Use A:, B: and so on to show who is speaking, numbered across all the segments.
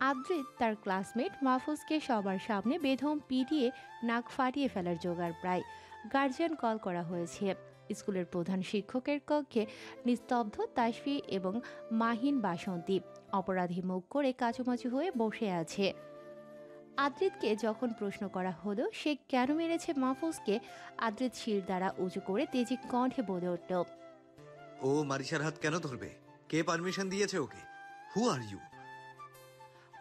A: আদ্রিত তার ক্লাসমেট মাহফুজকে সবার সামনে বেধম পিটিয়ে নাক ফাটিয়ে ফেলার জোগাড় প্রায়। গার্জিয়ান কল করা হয়েছে। স্কুলের প্রধান শিক্ষকের কক্ষে নিস্তব্ধ তাসফি এবং মাহিন বাসন্তী অপরাধী মুখ করে কাচুমাচু হয়ে বসে আছে। আদ্রিতকে যখন প্রশ্ন করা হলো সে কেন মেরেছে মাহফুজকে, আদ্রিত শির দ্বারা উঁচু করে তেজি কণ্ঠে বলে উঠল,
B: ও মারিশার হাত কেন ধরবে? কে পারমিশন দিয়েছে ওকে? হু আর ইউ?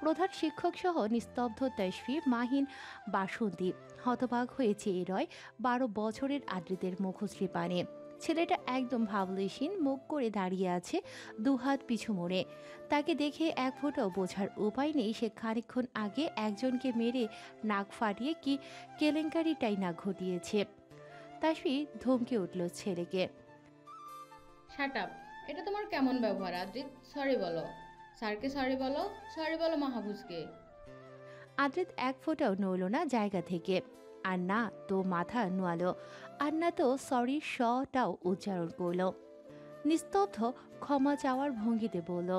A: প্রধান শিক্ষক সহ নিস্তব্ধ তাসফি মাহিন বাসন্তী হতবাক হয়ে চেয়ে রয় 12 বছরের আদ্রিতের মুখশ্রী পানে। ছেলেটা একদম ভাবলেশীন মুখ করে দাঁড়িয়ে আছে, দুহাত পিছু মোড়ে। তাকে দেখে এক ফোঁটাও বোঝার উপায় নেই সে খানিকক্ষণ আগে একজনকে মেরে নাক ফাটিয়ে কি কেলেঙ্কারিটাই না ঘটিয়েছে। তাসফি ধমকে উঠল ছেলেকে,
C: শাট আপ! এটা তোমার কেমন ব্যবহার আদ্রিত? সরি বলো স্যারকে, সরি বলো, সরি বলো মাহফুজকে।
A: আদ্রিত এক ফোঁটাও নড়ল না জায়গা থেকে। আর না তো মাথা নোয়ালো, আর না তো সরি শটাও উচ্চারণ করল। নিস্তব্ধ ক্ষমা চাওয়ার ভঙ্গিতে বলল,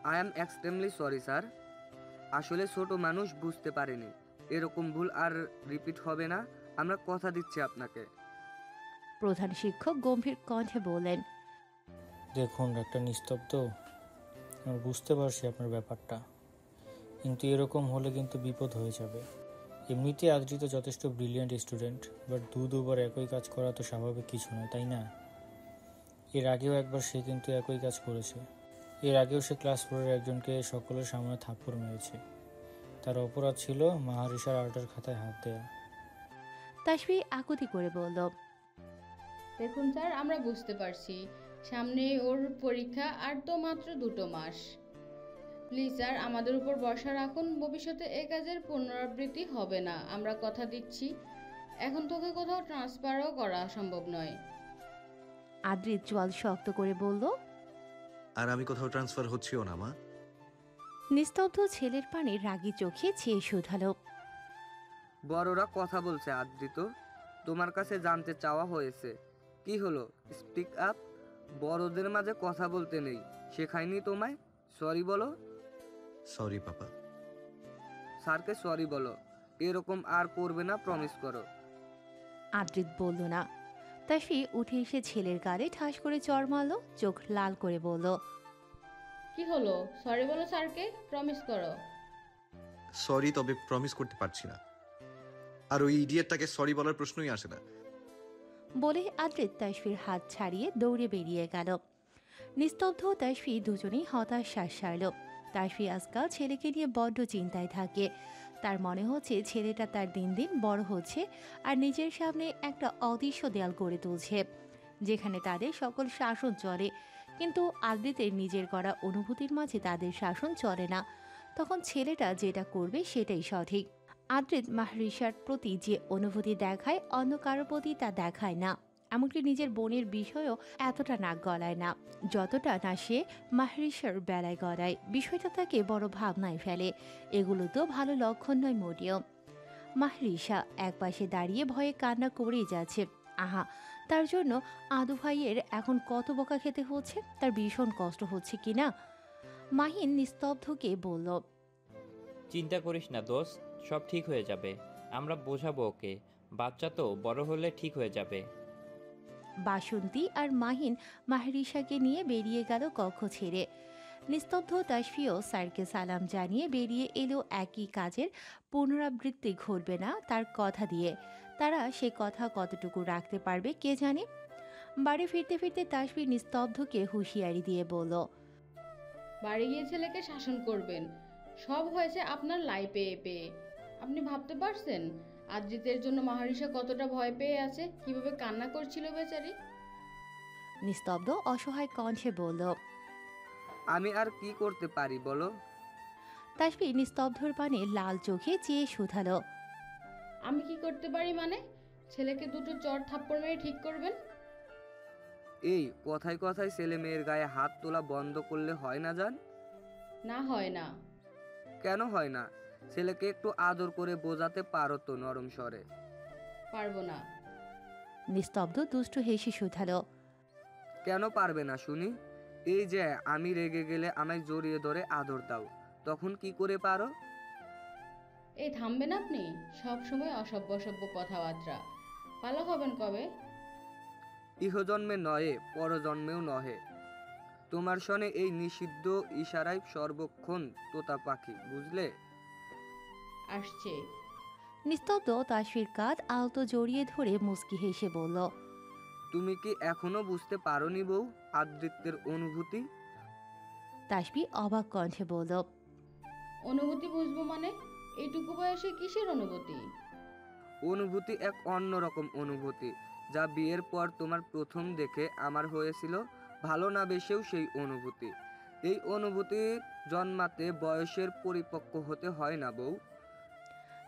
D: I am extremely sorry sir. আসলে ছোট মানুষ বুঝতে পারেনি। এরকম ভুল আর রিপিট হবে না, আমরা কথা দিচ্ছি আপনাকে।
A: প্রধান শিক্ষক গম্ভীর কণ্ঠে বললেন,
E: দেখুন একটা নিস্তব্ধ, আমি বুঝতে পারছি আপনার ব্যাপারটা, কিন্তু এরকম হলে কিন্তু বিপদ হয়ে যাবে। এমনিতে আদ্রিত যথেষ্ট ব্রিলিয়ান্ট স্টুডেন্ট, বাট দুবার একই কাজ করা তো স্বাভাবিক কিছু নয়, তাই না? এর আগেও একবার সে কিন্তু একই কাজ করেছে। এর আগেও সে ক্লাস 4-এর একজনকে সকলের সামনে থাপ্পড় মেরেছে। তার অপরাধ ছিল মাহারিসার আর্টের খাতায় হাত দেয়া।
A: তাসফি আকুতি করে বলল,
C: দেখুন স্যার, আমরা বুঝতে পারছি সামনে ওর পরীক্ষা, আর তো মাত্র 2 মাস। প্লিজ স্যার, আমাদের উপর ভরসা রাখুন, ভবিষ্যতে এ কাজের পুনরাবৃত্তি হবে না, আমরা কথা দিচ্ছি। এখন তোকে কোথাও ট্রান্সফারও করা সম্ভব নয়।
A: আদ্রিত চোয়াল শক্ত করে বলল,
B: আর আমি কোথাও ট্রান্সফার হচ্ছিও না মা।
A: নিস্তব্ধ ছেলের পানে রাগী চোখে চেয়ে শুধালো,
D: বড়রা কথা বলছে আদ্রিত, তোমার কাছে জানতে চাওয়া হয়েছে। কি হলো, স্পিক আপ। বড়দের মাঝে কথা বলতে নেই, শেখায়নি তোমায়? সরি বলো।
B: সরি পাপা।
D: স্যারকে সরি বলো, এরকম আর করবে না, প্রমিস করো।
A: আদ্রিত বলল না। তাসফি উঠে এসে ছেলের গালে ঠাস করে চড় মারল, চোখ লাল করে বলল,
C: কি হলো? সরি বলো স্যারকে, প্রমিস করো।
B: সরি, তবে প্রমিস করতে পারছি না। আর ওই ইডিয়েটটাকে সরি বলার প্রশ্নই আসে না।
A: বলে আদ্রিত তাসফির হাত ছাড়িয়ে দৌড়ে বেরিয়ে গেল। নিস্তব্ধ তাসফি দুজনেই হতাশ শ্বাস সারল। তাসফি আজকাল ছেলেকে নিয়ে বড্ড চিন্তায় থাকে। তার মনে হচ্ছে ছেলেটা তার দিন দিন বড় হচ্ছে আর নিজের সামনে একটা অদৃশ্য দেয়াল গড়ে তুলছে, যেখানে তাদের সকল শাসন চলে। কিন্তু আদ্রিতের নিজের করা অনুভূতির মাঝে তাদের শাসন চলে না। তখন ছেলেটা যেটা করবে সেটাই সঠিক। আদ্রিত মাহরিসার প্রতি যে অনুভূতি দেখায় অন্য কারো প্রতি তা দেখায় না। এমনকি নিজের বোনের বিষয়েও এতটা নাক গলায় না, যতটা না সে মাহরিসার বেলায় গলায়। বিষয়টা তাকে বড় ভাবনায় ফেলে। এগুলো তো ভালো লক্ষণ নয় মোটেও। মাহরিসা একপাশে দাঁড়িয়ে ভয়ে কান্না করেই যাচ্ছে। আহা, তার জন্য আদু ভাইয়ের এখন কত বকা খেতে হচ্ছে, তার ভীষণ কষ্ট হচ্ছে কিনা। মাহিন নিস্তব্ধকে বলল,
F: চিন্তা করিস না দোস্ত, সব ঠিক হয়ে যাবে। আমরা বোঝাবো ওকে, বাচ্চা তো, বড় হলে ঠিক হয়ে যাবে।
A: বাসন্তী আর মাহিন মাহরিসাকে নিয়ে বেরিয়ে গেল কক্ষ ছেড়ে। নিস্তব্ধ তাসফিও স্যারকে সালাম জানিয়ে বেরিয়ে এলো একই কাজের পুনরাবৃত্তি ঘটবে না তার কথা দিয়ে। তারা সে কথা কতটুকু রাখতে পারবে কে জানে। বাড়ি ফিরতে ফিরতে তাসফি নিস্তব্ধকে হুঁশিয়ারি দিয়ে বলল,
C: বাড়ি গিয়ে ছেলেকে শাসন করবেন। সব হয়েছে আপনার লাই পেয়ে পেয়ে। আপনি ভাবতে পারছেন আদ্রিতের জন্য মাহারিসা কতটা ভয় পেয়ে আছে, কিভাবে কান্না করছিল বেচারি।
A: নিস্তব্ধ অসহায় কণ্ঠে বলল,
D: আমি আর কি করতে পারি বলো?
A: তাসফি নিস্তব্ধর পানে লাল চোখে চেয়ে শুধালো,
C: আমি কি করতে পারি মানে? ছেলেকে 2টো চড় থাপ্পড় মেরে ঠিক করবেন?
D: এই কথায় কথায় ছেলে মেয়ের গায়ে হাত তোলা বন্ধ করলে হয় না জান?
C: না, হয় না।
D: কেন হয় না? ছেলেকে একটু আদর করে বোঝাতে পারো তো নরম স্বরে।
C: পারবো না।
A: নিস্তব্ধ দুষ্টু হেসে শুধালো,
D: কেন পারবে না শুনি? এই যে আমি রেগে গেলে আমায় জড়িয়ে ধরে আদর দাও, তখন কি করে পারো?
C: এই থামবেন আপনি? সব সময় অসভ্য অসভ্য কথাবার্তা। পালক হবেন কবে?
D: ইহজন্মে নহে, পরজন্মেও নহে। তোমার সনে এই নিষিদ্ধ ইশারায় সর্বক্ষণ তোতা পাখি, বুঝলে?
C: আসছে।
A: নিস্তব্ধ তাসফির কাঁধ আলতো জড়িয়ে ধরে মুচকি হেসে বলল,
D: তুমি কি এখনো বুঝতে পারোনি বউ আদ্রিত্যের অনুভূতি?
A: তাসফি অবাক কণ্ঠে বলল,
C: অনুভূতি বুঝবো মানে? এইটুকু বয়সে কিসের অনুভূতি?
D: অনুভূতি এক অন্যরকম অনুভূতি, যা বিয়ের পর তোমার প্রথম দেখে আমার হয়েছিল। ভালো না বেশেও সেই অনুভূতি। এই অনুভূতি জন্মাতে বয়সের পরিপক্ক হতে হয় না বউ।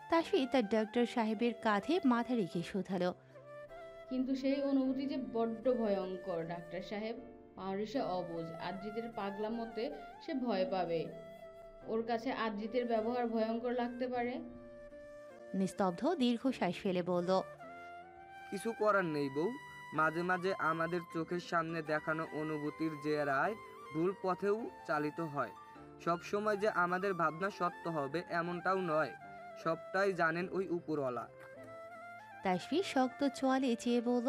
A: তাসফি তার ডাক্তার সাহেবের কাঁধে মাথা রেখে শুধালো,
C: কিন্তু সেই অনুভূতি যে বড্ড ভয়ঙ্কর ডাক্তার সাহেব। মাহরিসা অবুঝ, আদ্রিতের পাগলা মতে সে ভয় পাবে। ওর কাছে আদ্রিতের ব্যবহার ভয়ঙ্কর লাগতে পারে।
A: নিস্তব্ধ দীর্ঘশ্বাস ফেলে বলল,
D: কিছু করার নেই বউ। মাঝে মাঝে আমাদের চোখের সামনে দেখানো অনুভূতির জেরায় ভুল পথেও চালিত হয়। সব সময় যে আমাদের ভাবনা সত্য হবে এমনটাও নয়। সবটাই জানেন ওই উপরওয়ালা।
A: তাসফি শক্ত চোয়ালে চেয়ে বলল,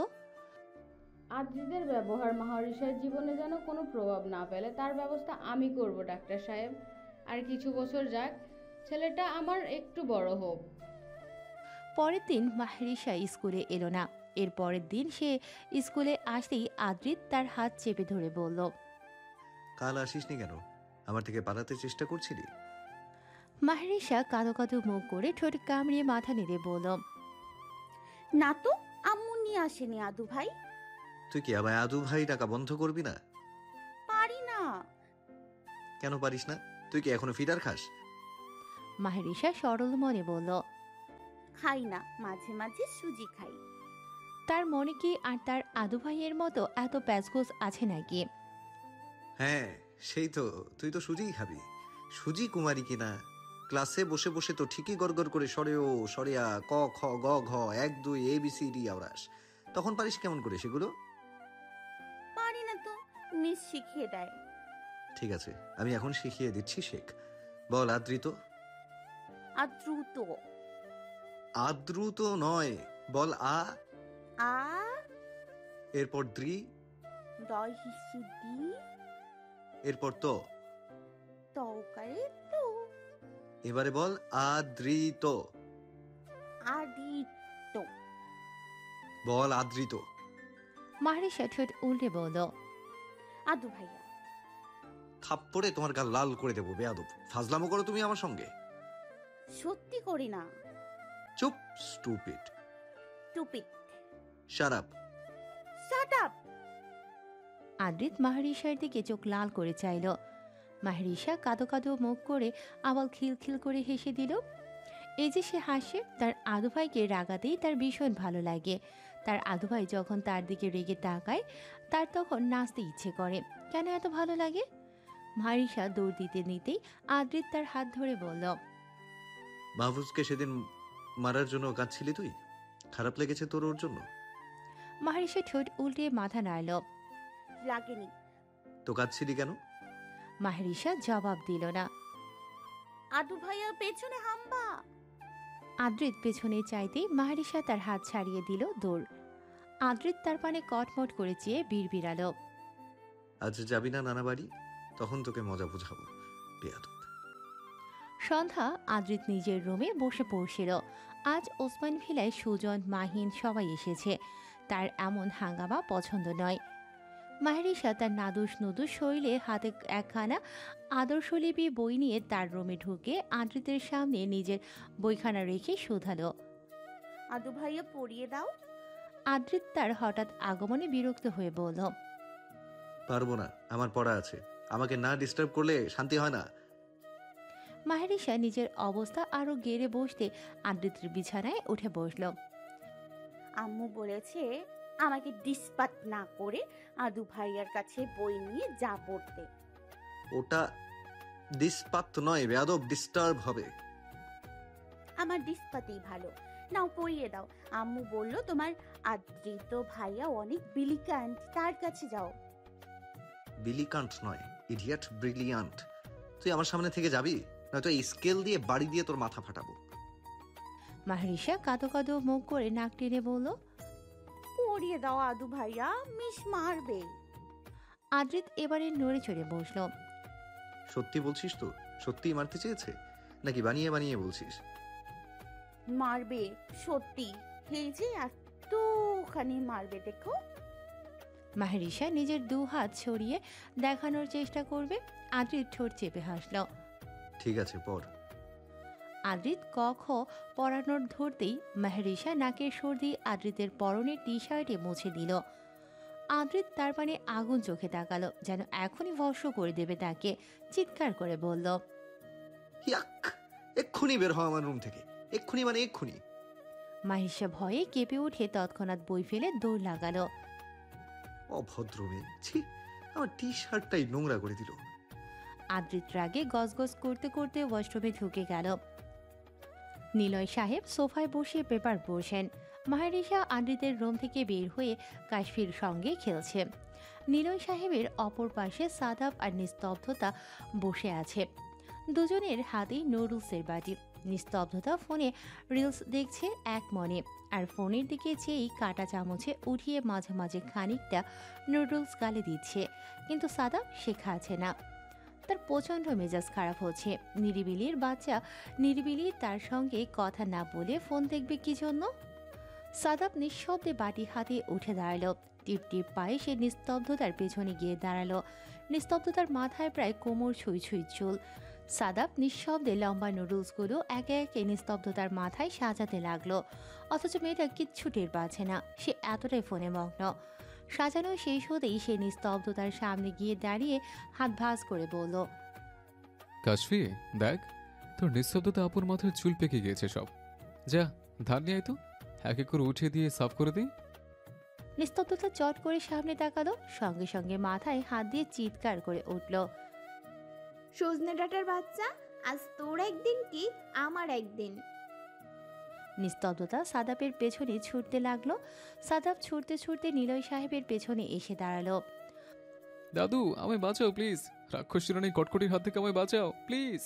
C: আদ্রিতের ব্যবহার মাহরিসার জীবনে যেন কোনো প্রভাব না ফেলে তার ব্যবস্থা আমি করব ডাক্তার সাহেব। আর কিছু বছর যাক, ছেলেটা আমার একটু বড় হোক।
A: পরের দিন মাহরিসা স্কুলে এলো না। এর পরের দিন সে স্কুলে আসতেই আদ্রিত তার হাত চেপে ধরে বলল,
B: কাল আসিসনি কেন? আমার থেকে পালাতে চেষ্টা করছিলি?
A: মাহরিসা কাঁদো কাঁদো মুখ করে ঠোঁট কামড়িয়ে মাথা নেড়ে বলল,
G: না তো, আম্মু নিয়ে আসেনি আদু ভাই।
B: তুই কি আবার আদু ভাই টাকা বন্ধ করবি না?
G: পারি না।
B: কেন পারিস না? তুই কি এখনো ফিডার খাস?
A: মাহরিসা সরল মনে বলল,
G: খাই না, মাঝে মাঝে সুজি খাই।
A: তার মনে কি আর তার আদু ভাইয়ের মতো এত প্যাচগোছ আছে নাকি?
B: হ্যাঁ, সেই তো। তুই তো সুজিই খাবি। সুজি কুমারী কিনা? ক্লাসে বসে বসে তো ঠিকই গড়গড় করে সরে ও সরেয়া ক খ গ ঘ 1 2 ABCD আওড়াস। তখন পারিস কেমন করে সেগুলো?
G: পারি না তো, মিস শিখিয়ে দেয়।
B: ঠিক আছে, আমি এখন শিখিয়ে দিচ্ছি, শেখ। বল আদ্রিত।
G: আর দ্রুত।
B: আদ্রুত নয়, বল আ।
G: আ
B: এরপর দ্রি।
G: দয় হিসি দি।
B: এরপর তো।
G: তকারে তো।
B: এবারে বল আদ্রিত।
G: আদিত।
B: বল আদ্রিত।
A: মাহরিসা ঠোঁট উল্টে বলল,
G: আদু ভাইয়া।
B: থাপ্পড়ে তোমার গাল লাল করে দেবো বেয়াদব। ফাজলামো করো তুমি আমার সঙ্গে।
G: সত্যি করি না।
B: চুপ, স্টুপিড।
G: টুপিট।
B: Shut up.
G: Shut up.
A: Adrit মাহরিসার দিকে চোখ লাল করে চাইল। মাহরিসা কাঁদো কাঁদো মুখ করে আবার খিলখিল করে হেসে দিল। এই যে সে হাসে, তার আদু ভাইকে রাগাতেই তার ভীষণ ভালো লাগে। তার আদু ভাই যখন তার দিকে রেগে তাকায়, তার তখন নাচতে ইচ্ছে করে। কেন এত ভালো লাগে? মাহরিসা দৌড় দিতে নিতেই আদ্রিত তার হাত ধরে বলল,
B: মাহফুজকে সেদিন মারার জন্য কাঁদছিলি তুই? খারাপ লেগেছে তোর ওর জন্য?
A: মাহরিসা ঠোঁট উল্টে মাথা নাড়ল।
G: লাগেনি।
B: তো কাঁদছিলি কেন?
A: মাহরিসা জবাব দিল না।
G: আদু ভাইয়া পেছনে হাম্বা।
A: আদ্রিত পেছনে চাইতেই মাহরিসা তার হাত ছাড়িয়ে দিল দৌড়। আদ্রিত তার পানে কটমট করে চেয়ে বিড়বিড়ালো,
B: আজ যাবি না নানা বাড়ি? তখন তোকে মজা বুঝাবো বেয়াদব।
A: সন্ধ্যা আদ্রিত নিজের রুমে বসে পড়ছিল। আজ ওসমান ভিলায় সুজন, মাহিন সবাই এসেছে। তার এমন হাঙ্গামা পছন্দ নয়। মাহরিসা তার নাদুস নুদুস শৈলে হাতে একখানা আদর্শলিপি বই নিয়ে তার রুমে ঢুকে আদ্রিতের সামনে নিজের বইখানা রেখে শুধালো।
G: আদু ভাইয়া পড়িয়ে দাও।
A: আদ্রিত তার হঠাৎ আগমনে বিরক্ত হয়ে বলল,
B: পারবো না, আমার পড়া আছে। আমাকে না ডিস্টার্ব করলে শান্তি হয় না।
A: মাহরিসা নিজের অবস্থা আরো গেড়ে বসতে আদ্রিতের বিছানায় উঠে বসল।
G: আম্মু বলেছে আমাকে ডিসপাত না করে আদু ভাইয়ার কাছে বই নিয়ে যা পড়তে।
B: ওটা ডিসপাত নয় বেয়াদব, ডিস্টার্ব হবে।
G: আমার ডিসপাতেই ভালো। নাও পড়িয়ে দাও। আম্মু বলল তোমার আদ্রিত ভাইয়া অনেক ব্রিলিয়ান্ট, তার কাছে যাও।
B: বিলিকান্ট নয়, ইডিয়েট, ব্রিলিয়ান্ট। তুই আমার সামনে থেকে যাবি? নয়তো এই স্কেল দিয়ে বাড়ি দিয়ে তোর মাথা ফাটাবো।
A: মাহরিশা কাঁদো কাঁদো মুখ করে নাক টেনে বলল।
G: পরিয়ে দাও আদু ভাইয়া, মিস মারবে।
A: আদ্রিত এবারে নড়ে চড়ে বসলো।
B: সত্যি বলছিস তো? সত্যিই মারতে চেয়েছে নাকি বানিয়ে বানিয়ে বলছিস?
G: মারবে সত্যি, এই যে এতখানি মারবে দেখো।
A: মাহরিশা নিজের দু হাত ছড়িয়ে দেখানোর চেষ্টা করবে। আদ্রিত ঠোঁট চেপে হাসল।
B: ঠিক আছে, পর।
A: আদ্রিত ক খ পড়ানোর ধরতেই মাহরিশা নাকের সর্দি আদ্রিতের পরনের টি শার্টে মুছে দিল। আদ্রিত তার পানে আগুন চোখে তাকালো, যেন এখনই ভস্ম করে দেবে তাকে। চিৎকার করে বলল,
B: ইয়াক! এক্ষুনি বের হ আমার রুম থেকে, এক্ষুনি মানে এক্ষুনি।
A: মাহরিশা ভয়ে কেঁপে উঠে তৎক্ষণাৎ বই ফেলে দৌড় লাগালো।
B: অভদ্র মেয়ে, ছি, আমার টি শার্টটাই নোংরা করে দিল।
A: আদ্রিত রাগে গজগজ করতে করতে ওয়াশরুমে ঢুকে গেল। নিলয় সাহেব সোফায় বসে পেপার পড়ছেন। মাহরিশা আদ্রিতের রুম থেকে বের হয়ে কাশফির সঙ্গে খেলছে। নিলয় সাহেবের অপর পাশে সাদাব আর নিস্তব্ধতা বসে আছে। দুজনের হাতেই নুডলসের বাটি। নিস্তব্ধতা ফোনে রিলস দেখছে এক মনে, আর ফোনের দিকে চেয়েই কাঁটা চামচে উঠিয়ে মাঝে মাঝে খানিকটা নুডলস গালে দিচ্ছে। কিন্তু সাদাব সে খাচ্ছে না। তার প্রচণ্ড মেজাজ খারাপ হচ্ছে। নিরিবিলির বাচ্চা নিরিবিলি তার সঙ্গে কথা না বলে ফোন দেখবে কি জন্য? সাদাব নিঃশব্দে বাটি হাতে উঠে দাঁড়ালো। টিপ টিপ পায়ে সে নিস্তব্ধতার পেছনে গিয়ে দাঁড়ালো। নিস্তব্ধতার মাথায় প্রায় কোমর ছুঁই ছুঁই চুল। সাদাব নিঃশব্দে লম্বা নুডলসগুলো একে একে নিস্তব্ধতার মাথায় সাজাতে লাগলো। অথচ মেয়েটা কিচ্ছু টের পাচ্ছে না, সে এতটাই ফোনে মগ্ন। সাজানো শেষ হতেই সে নিস্তব্ধতার সামনে গিয়ে দাঁড়িয়ে হাত ভাঁজ করে বলল,
H: কাশফি, দেখ তোর নিঃশব্দতা আপুর মাথার চুল পেকে গিয়েছে সব। যা ধার নিয়ে আয় তো, এক এক করে উঠিয়ে দিয়ে সাফ করে দিই।
A: নিস্তব্ধতা চট করে সামনে তাকালো, সঙ্গে সঙ্গে মাথায় হাত দিয়ে চিৎকার করে উঠল,
I: সজনে ডাটার বাচ্চা, আজ তোর একদিন কি আমার একদিন।
A: নিস্তব্ধতা সাদাবের পেছনে ছুটতে লাগলো। সাদাব ছুটতে ছুটতে নিলয় সাহেবের পেছনে এসে দাঁড়ালো।
H: দাদু আমায় বাঁচাও প্লিজ, রাক্ষস রানী কটকটির হাত থেকে আমায় বাঁচাও প্লিজ।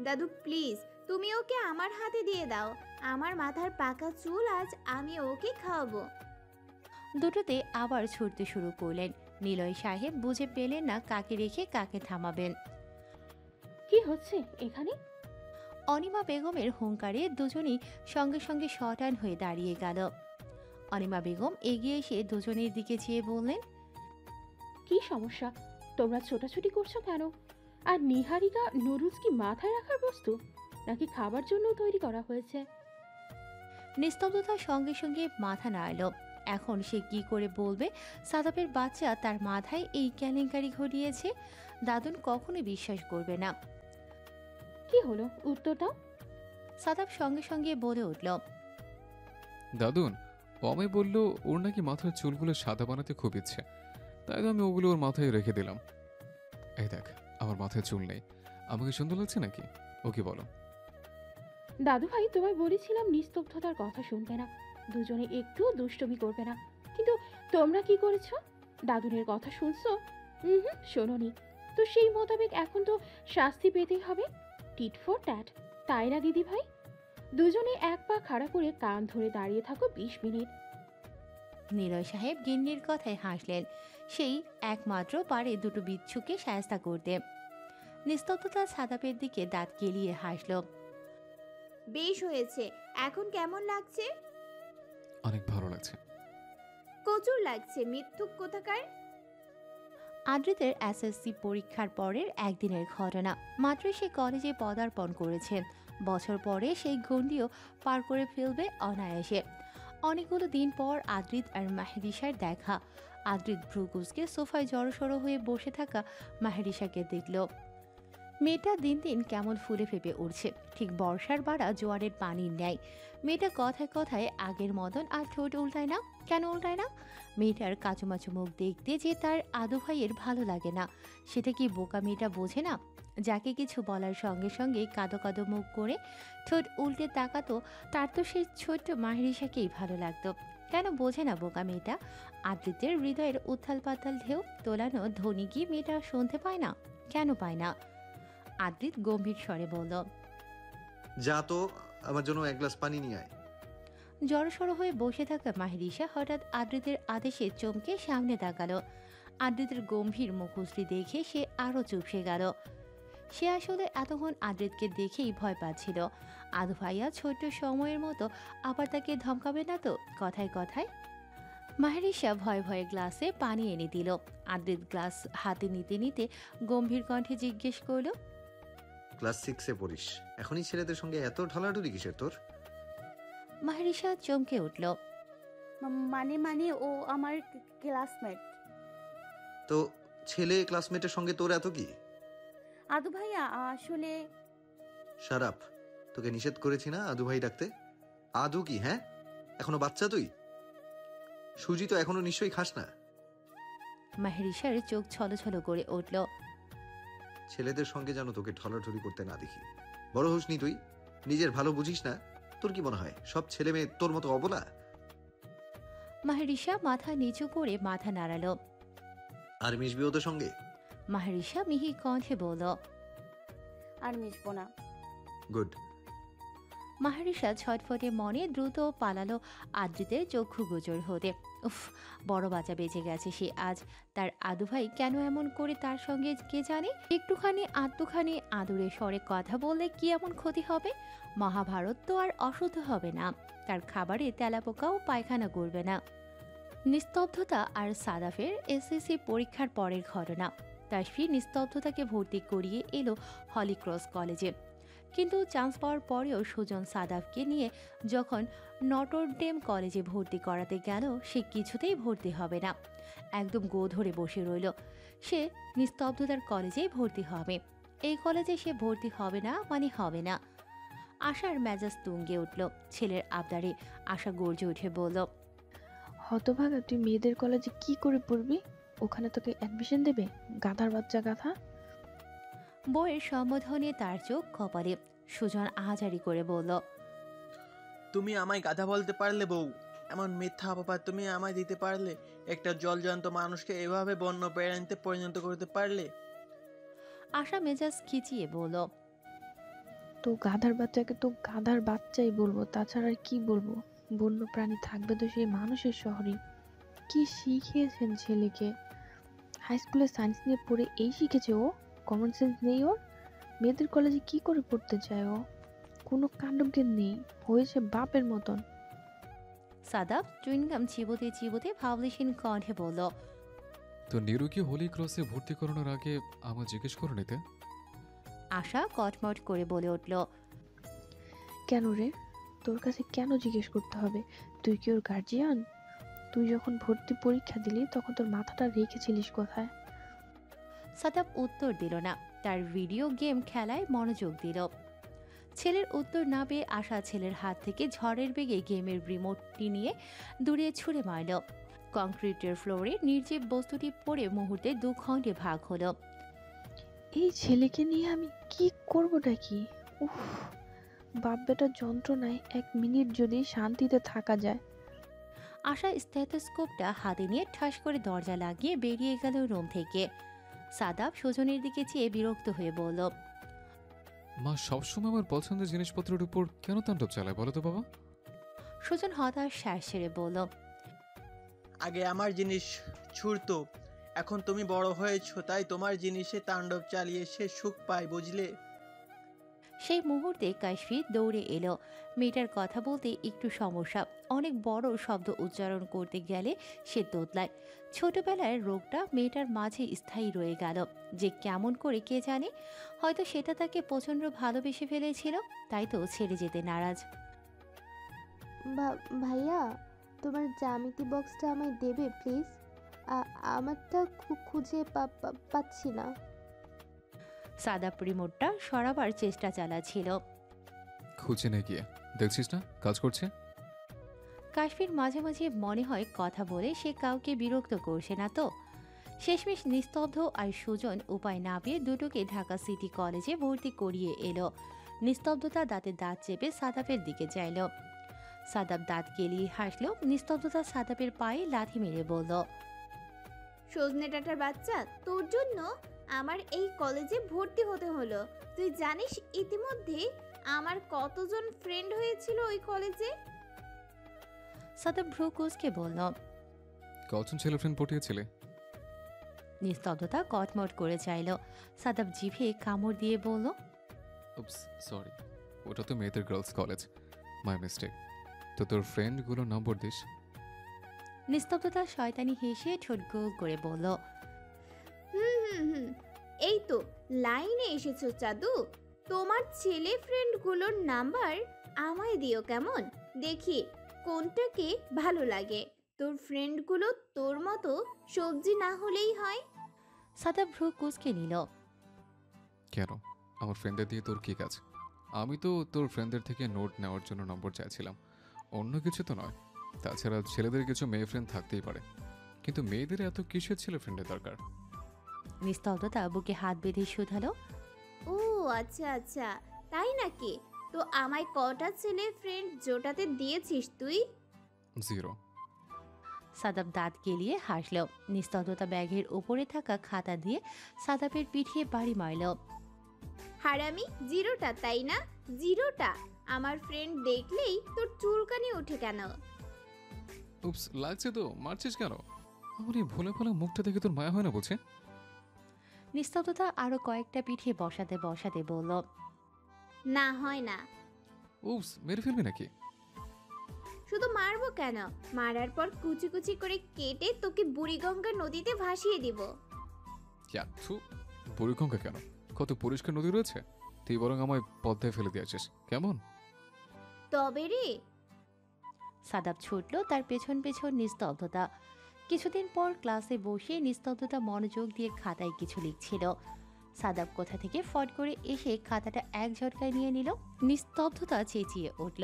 I: দাদু প্লিজ, তুমি ওকে আমার হাতে দিয়ে দাও। আমার মাথার পাকা চুল আজ আমি ওকে খাওয়াবো।
A: দুটোতে আবার ছুটতে শুরু করলেন। নিলয় সাহেব বুঝে পেলেন না কাকে রেখে কাকে থামাবেন।
J: কি হচ্ছে এখানে?
A: অনিমা বেগমের হুঙ্কারে দুজনেই সঙ্গে সঙ্গে শটান হয়ে দাঁড়িয়ে গেল। অনিমা বেগম এগিয়ে এসে দুজনের দিকে চেয়ে বললেন,
J: কি সমস্যা? তোমরা ছোটাছুটি করছো কেন? আর নিহারিকা নুডলস কি মাথায় রাখার বস্তু, নাকি খাবার জন্য তৈরি করা হয়েছে?
A: নিস্তব্ধতার সঙ্গে সঙ্গে মাথা নাড়ল। এখন সে কি করে বলবে সাদাবের বাচ্চা তার মাথায় এই কেলেঙ্কারি ঘটিয়েছে? দাদুন কখনোই বিশ্বাস করবে না।
J: কি হলো, উত্তরটা?
A: সাদাব সঙ্গে সঙ্গে বলে উঠল,
H: দাদুন ও আমায় বললো ওর নাকি মাথার চুলগুলো সাদা বানাতে খুব ইচ্ছে, তাই তো আমি ওগুলো ওর মাথায় রেখে দিলাম। এই দেখ আমার মাথায় চুল নেই, আমাকে সুন্দর লাগছে নাকি? ও কি বলো?
J: দাদু ভাই, তোমায় বলেছিলাম নিস্তব্ধতার কথা শুনবে না, দুজনে একটুও দুষ্টুমি করবে না, কিন্তু তোমরা কি করেছো? দাদুনের কথা শুনছো? শোনোনি তো, সেই মোতাবেক এখন তো শাস্তি পেতেই হবে। টিট ফর ট্যাট, তাই না দিদি ভাই? দুজনে এক পা খাড়া করে কান ধরে দাঁড়িয়ে থাকো 20 মিনিট।
A: নিলয় সাহেব গিন্নির কথায় হাসলেন। সেই একমাত্র পারে দুটো বিচ্ছুকে সায়স্তা করতে। নিস্তব্ধতা সাদাবের দিকে দাঁত কেলিয়ে হাসল।
I: বেশ হয়েছে, এখন কেমন লাগছে?
H: অনেক ভালো লাগছে।
I: প্রচুর লাগছে, মিথ্যুক কোথাকার।
A: আদ্রিতের এসএসসি পরীক্ষার পরের একদিনের ঘটনা। মাত্র সে কলেজে পদার্পণ করেছে। বছর পরে সেই গণ্ডিও পার করে ফেলবে অনায়াসে। অনেকগুলো দিন পর আদ্রিত আর মাহরিশার দেখা। আদ্রিত ভ্রুকুচকে সোফায় জড়সড়ো হয়ে বসে থাকা মাহরিশাকে দেখল। মেয়েটা দিন দিন কেমন ফুলে ফেপে উঠছে, ঠিক বর্ষার বাড়া জোয়ারের পানির ন্যায়। মেয়েটা কথায় কথায় আগের মতন আর ঠোঁট উল্টায় না। কেন উল্টায় না? মেয়েটার কাচুমাচু মুখ দেখতে যে তার আদু ভাইয়ের ভালো লাগে না, সেটা কি বোকা মেয়েটা বোঝে না? যাকে কিছু বলার সঙ্গে সঙ্গে কাদো কাদো মুখ করে ঠোঁট উল্টে তাকাতো, তার তো সেই ছোট্ট মাহরিশাকেই ভালো লাগতো। কেন বোঝে না বোকা মেয়েটা? আদ্রিতের হৃদয়ের উত্থাল পাতাল ঢেউ তোলানো ধ্বনি কি মেয়েটা শুনতে পায় না? কেন পায় না? আদ্রিত গম্ভীর স্বরে বলল।
B: যা তো, আমার জন্য এক গ্লাস পানি নিয়ে আয়।
A: জড়সড় হয়ে বসে থাকা মাহিরিসা হঠাৎ আদ্রিতের আদেশে চমকে সামনে তাকালো। আদ্রিতের গম্ভীর মুখশ্রী দেখে সে আরও চুপসে গেল। সে আসলে এতক্ষণ আদ্রিতকে দেখেই ভয় পাচ্ছিল। আদু ভাইয়া ছোট্ট সময়ের মতো আবার তাকে ধমকাবে না তো কথায় কথায়। মাহিরিসা ভয়ে ভয়ে গ্লাসে পানি এনে দিল। আদ্রিত গ্লাস হাতে নিতে নিতে গম্ভীর কণ্ঠে জিজ্ঞেস করল,
B: ক্লাস 6-এ পড়িস, এখনই ছেলেদের সঙ্গে এত ঢলাঢুলি কিসের তোর?
A: মাহিরিসা চমকে উঠল।
G: মানে মানে ও আমার ক্লাসমেট।
B: তো ছেলে ক্লাসমেটের সঙ্গে তোর এত কি?
G: আদু ভাইয়া আসলে
B: শারাপ, তোকে নিষেধ করেছি না আদু ভাই ডাকতে? আদু কি, হ্যাঁ? এখনো বাচ্চা তুই? সুজি তো এখনো নিশ্চয়ই খাস না।
A: মাহিরিসার চোখ ছলছল করে উঠল।
B: ছেলেদের সঙ্গে যেন তোকে ঢলাঢলি করতে না দেখি। বড় হোসনি তুই? নিজের ভালো বুঝিস না? তোর কি মনে হয় সব ছেলে মেয়ে তোর মতো অবলা?
A: মাহিরিসা মাথা নিচু করে মাথা নাড়ালো।
B: আর মিশবি ওদের সঙ্গে?
A: মাহিরিসা মিহি কণ্ঠে বলল,
G: আর মিশবো না।
B: গুড।
A: মাহিরিসা ছটফটে মনে দ্রুত পালালো আদ্রিতের চক্ষু গোচর হতে। উফ, বড় বাচ্চা বেঁচে গেছে সে আজ। তার আদু ভাই কেন এমন করে তার সঙ্গে কে জানে। একটুখানি আদুরে স্বরে কথা বললে কি এমন ক্ষতি হবে? মহাভারত তো আর অশুদ্ধ হবে না, তার খাবারে তেলাপোকাও পায়খানা করবে না। নিস্তব্ধতা আর সাদাফের এসএসসি পরীক্ষার পরের ঘটনা। তাসফি নিস্তব্ধতাকে ভর্তি করিয়ে এলো হলিক্রস কলেজে। কিন্তু চান্স পাওয়ার পরেও সুজন সাদাফকে নিয়ে যখন নটরডেম কলেজে ভর্তি করাতে গেল, সে কিছুতেই ভর্তি হবে না। একদম গো ধরে বসে রইল। সে নিস্তব্ধতার কলেজেই ভর্তি হবে। এই কলেজে সে ভর্তি হবে না মানে হবে না। আশার মেজাজ তুঙ্গে উঠল। ছেলের আবদারে আশা গর্জে উঠে বলল,
J: হতভাগা, তুই মেয়েদের কলেজে কি করে পড়বি? ওখানে তোকে অ্যাডমিশন দেবে? গাধার বাচ্চা গাধা।
A: বইয়ের সম্বোধনে তার চোখ কপালে। সুজন আহাজারি করে বলল,
K: তুমি আমায় গাধা বলতে পারলে বউ? এমন মিথ্যা অপবাদ তুমি আমায় দিতে পারলে? একটা জলজান্ত মানুষকে এভাবে বন্য প্রাণীতে পরিণত করতে পারলে?
A: আশা মেজাজ খিচিয়ে বলল,
J: তো গাধার বাচ্চাকে তো গাধার বাচ্চাই বলবো, তাছাড়া আর কি বলবো? বন্য প্রাণী থাকবে তো সেই মানুষের শহরে। কি শিখিয়েছেন ছেলেকে? হাই স্কুলে সায়েন্স নিয়ে পড়ে এই শিখেছে ও? কমন সেন্স নেই ওর? মেয়েদের কলেজে কি করে পড়তে চায় ও? কোনো কাণ্ডজ্ঞান নেই, হয়েছে বাপের মতন।
A: সাদাব চুইনগাম চিবোতে চিবোতে ভাবলেশীন কণ্ঠে বলল,
H: তো নিরুকে হোলি ক্রসে ভর্তি করানোর আগে আমার জিজ্ঞেস করে নিতে।
A: আশা কটমট করে বলে উঠল,
J: কেন রে? তোর কাছে কেন জিজ্ঞেস করতে হবে? তুই কি ওর গার্জিয়ান? তুই যখন ভর্তি পরীক্ষা দিলি তখন তোর মাথাটা রেখেছিলিস কোথায়?
A: সাদাব উত্তর দিল না, তার ভিডিও গেম খেলায় মনোযোগ দিল। ছেলের উত্তর না পেয়ে আশা ছেলের হাত থেকে ঝড়ের বেগে গেমের রিমোটটি নিয়ে দূরে ছুঁড়ে মারল। কংক্রিটের ফ্লোরে নির্জীব বস্তুটি পড়ে মুহূর্তে দুখণ্ডে ভাগ হলো।
J: এই ছেলেকে নিয়ে আমি কি করবোটা কি? উফ, বাপ বেটার যন্ত্রণায় এক মিনিট যদি শান্তিতে থাকা যায়।
A: আশা স্টেথোস্কোপটা হাতে নিয়ে ঠাস করে দরজা লাগিয়ে বেরিয়ে গেল রুম থেকে। সাদাব সুজনের দিকে চেয়ে বিরক্ত হয়ে বলল,
H: মা সবসময় আমার পছন্দের জিনিসপত্রের উপর কেন তাণ্ডব চালায় বলো তো বাবা?
A: সুজন হতাশ শ্বাস ছেড়ে বলল,
K: আগে আমার জিনিস ছুঁড়তো, এখন তুমি বড় হয়েছো তাই তোমার জিনিসে তাণ্ডব চালিয়ে সে সুখ পায়, বুঝলে?
A: সেই মুহূর্তে কাশফি দৌড়ে এলো। মেয়েটার কথা বলতে একটু সমস্যা, অনেক বড় শব্দ উচ্চারণ করতে গেলে সে তোতলায়। ছোটবেলায় রোগটা মেয়েটার মাঝে স্থায়ী রয়ে গেল, যে কেমন করে কে জানে। হয়তো সেটা তাকে প্রচণ্ড ভালোবেসে ফেলেছিল, তাই তো ছেড়ে যেতে নারাজ।
I: ভাইয়া, তোমার জ্যামিতি বক্সটা আমায় দেবে প্লিজ? আমারটা খুঁজে পাচ্ছি না।
A: সাদাব রিমোটটা সরাবার চেষ্টা চালাচ্ছিল।
H: খুঁজে নে গিয়ে, দেখছিস না কাজ করছে।
A: কাশ্মীর মাঝে মাঝে মনে হয় কথা বলে সে কাউকে বিরক্ত করছে না তো। শেষমেশ নিস্তব্ধ আর সুজন উপায় না পেয়ে দুটোকে ঢাকা সিটি কলেজে ভর্তি করিয়ে এলো। নিস্তব্ধতা দাঁতে দাঁত চেপে সাদাপের দিকে চাইল। সাদাপ দাঁত গেলিয়ে হাসল। নিস্তব্ধতা সাদাপের পায়ে লাথি মেরে বলল,
I: সজনে ডাঁটার বাচ্চা, তোর জন্য আমার এই কলেজে ভর্তি হতে হলো। তুই জানিস ইতিমধ্যে আমার কতজন ফ্রেন্ড হয়েছিল ওই কলেজে?
A: সাদাব ভ্রু কুচকে বলল।
H: কজন ছেলে ফ্রেন্ড পটিয়েছিলে?
A: নিস্তব্ধতা কটমট করে চাইল। সাদাব জিভে কামড় দিয়ে বলল,
H: উপস, সরি, ওটা তো মেয়েদের গার্লস কলেজ, মাই মিস্টেক। তো তোর ফ্রেন্ডগুলোর নম্বর দিস।
A: নিস্তব্ধতা শয়তানি হেসে ঠোঁট গোল করে বলল,
I: হুম, এই তো লাইনে এসেছো চাদু। তোমার ছেলে ফ্রেন্ডগুলোর নাম্বার আমায় দিও কেমন, দেখি কোনটাকে ভালো লাগে। তোর ফ্রেন্ডগুলো তোর মতো সবজি না হলেই হয়।
A: সাদাব ভ্রু কুচকে নিল।
H: কেন, আমার ফ্রেন্ডদের দিয়ে তোর কী কাজ? আমি তো তোর ফ্রেন্ডদের থেকে নোট নেওয়ার জন্য নম্বর চাইছিলাম, অন্য কিছু তো নয়। তাছাড়া ছেলেদের কিছু মেয়ে ফ্রেন্ড থাকতেই পারে, কিন্তু মেয়েদের এত কিসের ছেলে ফ্রেন্ডের দরকার?
A: নিস্তব্ধতা বুকে হাত বেঁধে শুধালো,
I: ও আচ্ছা, তাই নাকি? তো আমায় কটা ছেলে ফ্রেন্ড জোটাতে দিয়েছিস তুই?
H: 0।
A: সাদাব দাঁত গেলিয়ে হাসল। নিস্তব্ধতা ব্যাগের উপরে থাকা খাতা দিয়ে সাদাবের পিঠে বাড়ি মারল।
I: হারামি, জিরোটা তাই না? জিরোটা। আমার ফ্রেন্ড দেখলেই তোর চুলকানি ওঠে কেন?
H: উপস, লাগছে তো, মারছিস কেন? আমার এই ভোলা ভোলা মুখটা দেখে তোর মায়া হয় না বলছে?
A: নিস্তব্ধতা আরো কয়েকটা পিঠে বসাতে বসাতে বলল,
I: না হয় না।
H: উপস, মেরে ফেলবি নাকি?
I: শুধু মারবো কেন, মারার পর কুচি কুচি করে কেটে তোকে বুড়িগঙ্গা নদীতে ভাসিয়ে দিব।
H: বুড়িগঙ্গা কেন, কত পরিষ্কার নদী রয়েছে। তুই বরং আমায় পদ্মায় ফেলে দিয়েছিস কেমন?
I: তবে রে।
A: সাদাব ছুটল তার পেছন পেছন। নিস্তব্ধতা কিছুদিন পর ক্লাসে বসে নিস্তব্ধতা মনোযোগ দিয়ে খাতায় কিছু লিখছিল। সাদাব কোথা থেকে ফট করে এসে খাতাটা এক ঝটকায় নিয়ে নিল। নিস্তব্ধতা চেঁচিয়ে উঠল,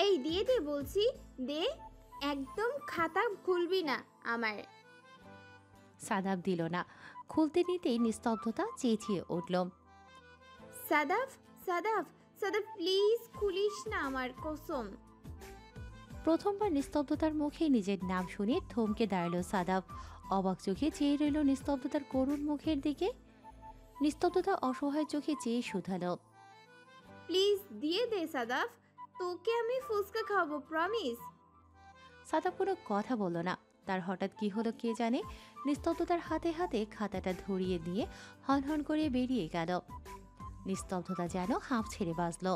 I: এই দিয়ে দে বলছি, দে। একদম খাতা খুলবি না আমার।
A: সাদাব দিল না। খুলতে নিতেই নিস্তব্ধতা চেঁচিয়ে উঠল,
I: সাদাফ, সাদাফ, সাদাফ প্লিজ খুলিস না আমার কসম।
A: প্রথমবার নিস্তব্ধতার মুখে নিজের নাম শুনে থমকে দাঁড়ালো সাদাব। অবাক চোখে চেয়ে রইল নিস্তব্ধতার করুণ মুখের দিকে। নিস্তব্ধতা অসহায় চোখে চেয়ে শুধালো,
I: প্লিজ দিয়ে দে সাদাফ, তোকে আমি ফুচকা খাওয়াবো, প্রমিস।
A: সাদাব কোনো কথা বলল না। তার হঠাৎ কি হলো কে জানে। নিস্তব্ধতার হাতে হাতে খাতাটা ধরিয়ে দিয়ে হনহন করে বেরিয়ে গেল। নিস্তব্ধতা যেন হাঁপ ছেড়ে বাঁচল।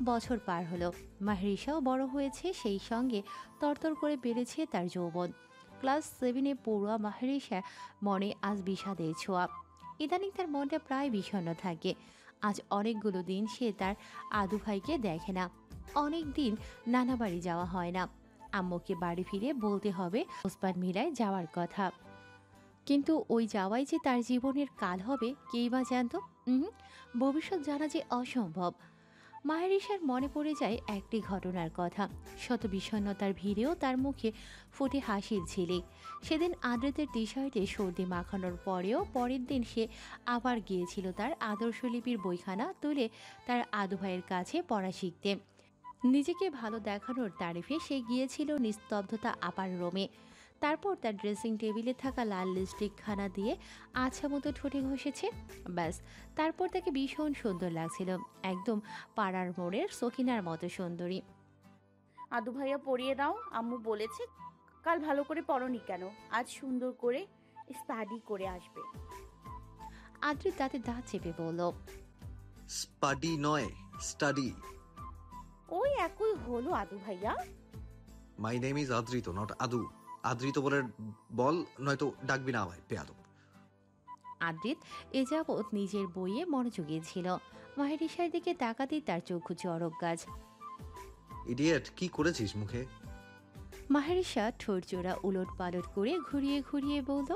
A: বছর পার হলো, মাহরিসাও বড় হয়েছে, সেই সঙ্গে তরতর করে বেড়েছে তার যৌবন। ক্লাস 7-এ পড়ুয়া মাহরিসার মনে আজ বিষাদের ছোঁয়া। ইদানিং তার মনটা প্রায় বিষণ্ণ থাকে। আজ অনেকগুলো দিন সে তার আদু ভাইকে দেখে না। অনেক দিন নানা বাড়ি যাওয়া হয় না। আম্মুকে বাড়ি ফিরে বলতে হবে ওসমান মিলায় যাওয়ার কথা, কিন্তু ওই যাওয়াই যে তার জীবনের কাল হবে কেই বা জানত। ভবিষ্যৎ জানা যে অসম্ভব। মাহেরিসার মনে পড়ে যায় একটি ঘটনার কথা। শত বিষণ্ণতার ভিড়েও তার মুখে ফুটে হাসির ঝিলিক। সেদিন আদ্রেতের টি শার্টে সর্দি মাখানোর পরেও পরের দিন সে আবার গিয়েছিল তার আদর্শলিপির বইখানা তুলে তার আদু ভাইয়ের কাছে পড়া শিখতে। নিজেকে ভালো দেখানোর তারিফে সে গিয়েছিল নিস্তব্ধতা আপার রুমে। তারপর তার ড্রেসিং টেবিলে থাকা লাল লিপস্টিকখানা দিয়ে আচ্ছা মতো ঠোঁটে ঘষেছে। ব্যাস, তারপর তাকে ভীষণ সুন্দর লাগছিল, একদম পাড়ার মোড়ের সকিনার মতো সুন্দরী।
G: আদু ভাইয়া পরিয়ে দাও, আম্মু বলেছে কাল ভালো করে পড়নি কেন, আজ সুন্দর করে স্টাডি করে আসবে।
A: আদ্রিত দাঁতে দাঁত চেপে বলল,
B: স্টাডি নয়, স্টাডি।
G: ওই একই হলো আদু ভাইয়া।
B: My name is Adrit, not আদু। আদ্রিত বলে বল, নয়তো ডাকবি না আমায় বেয়াদব।
A: আদ্রিত এ যাবৎ নিজের বইয়ে মনোযোগী ছিল। মাহেরিসার দিকে তাকাতেই তার চক্ষু চড়ক গাছ।
B: ইডিয়েট, কি করেছিস মুখে?
A: মাহেরিসা ঠোঁট জোড়া উলট পালট করে ঘুরিয়ে ঘুরিয়ে বলল,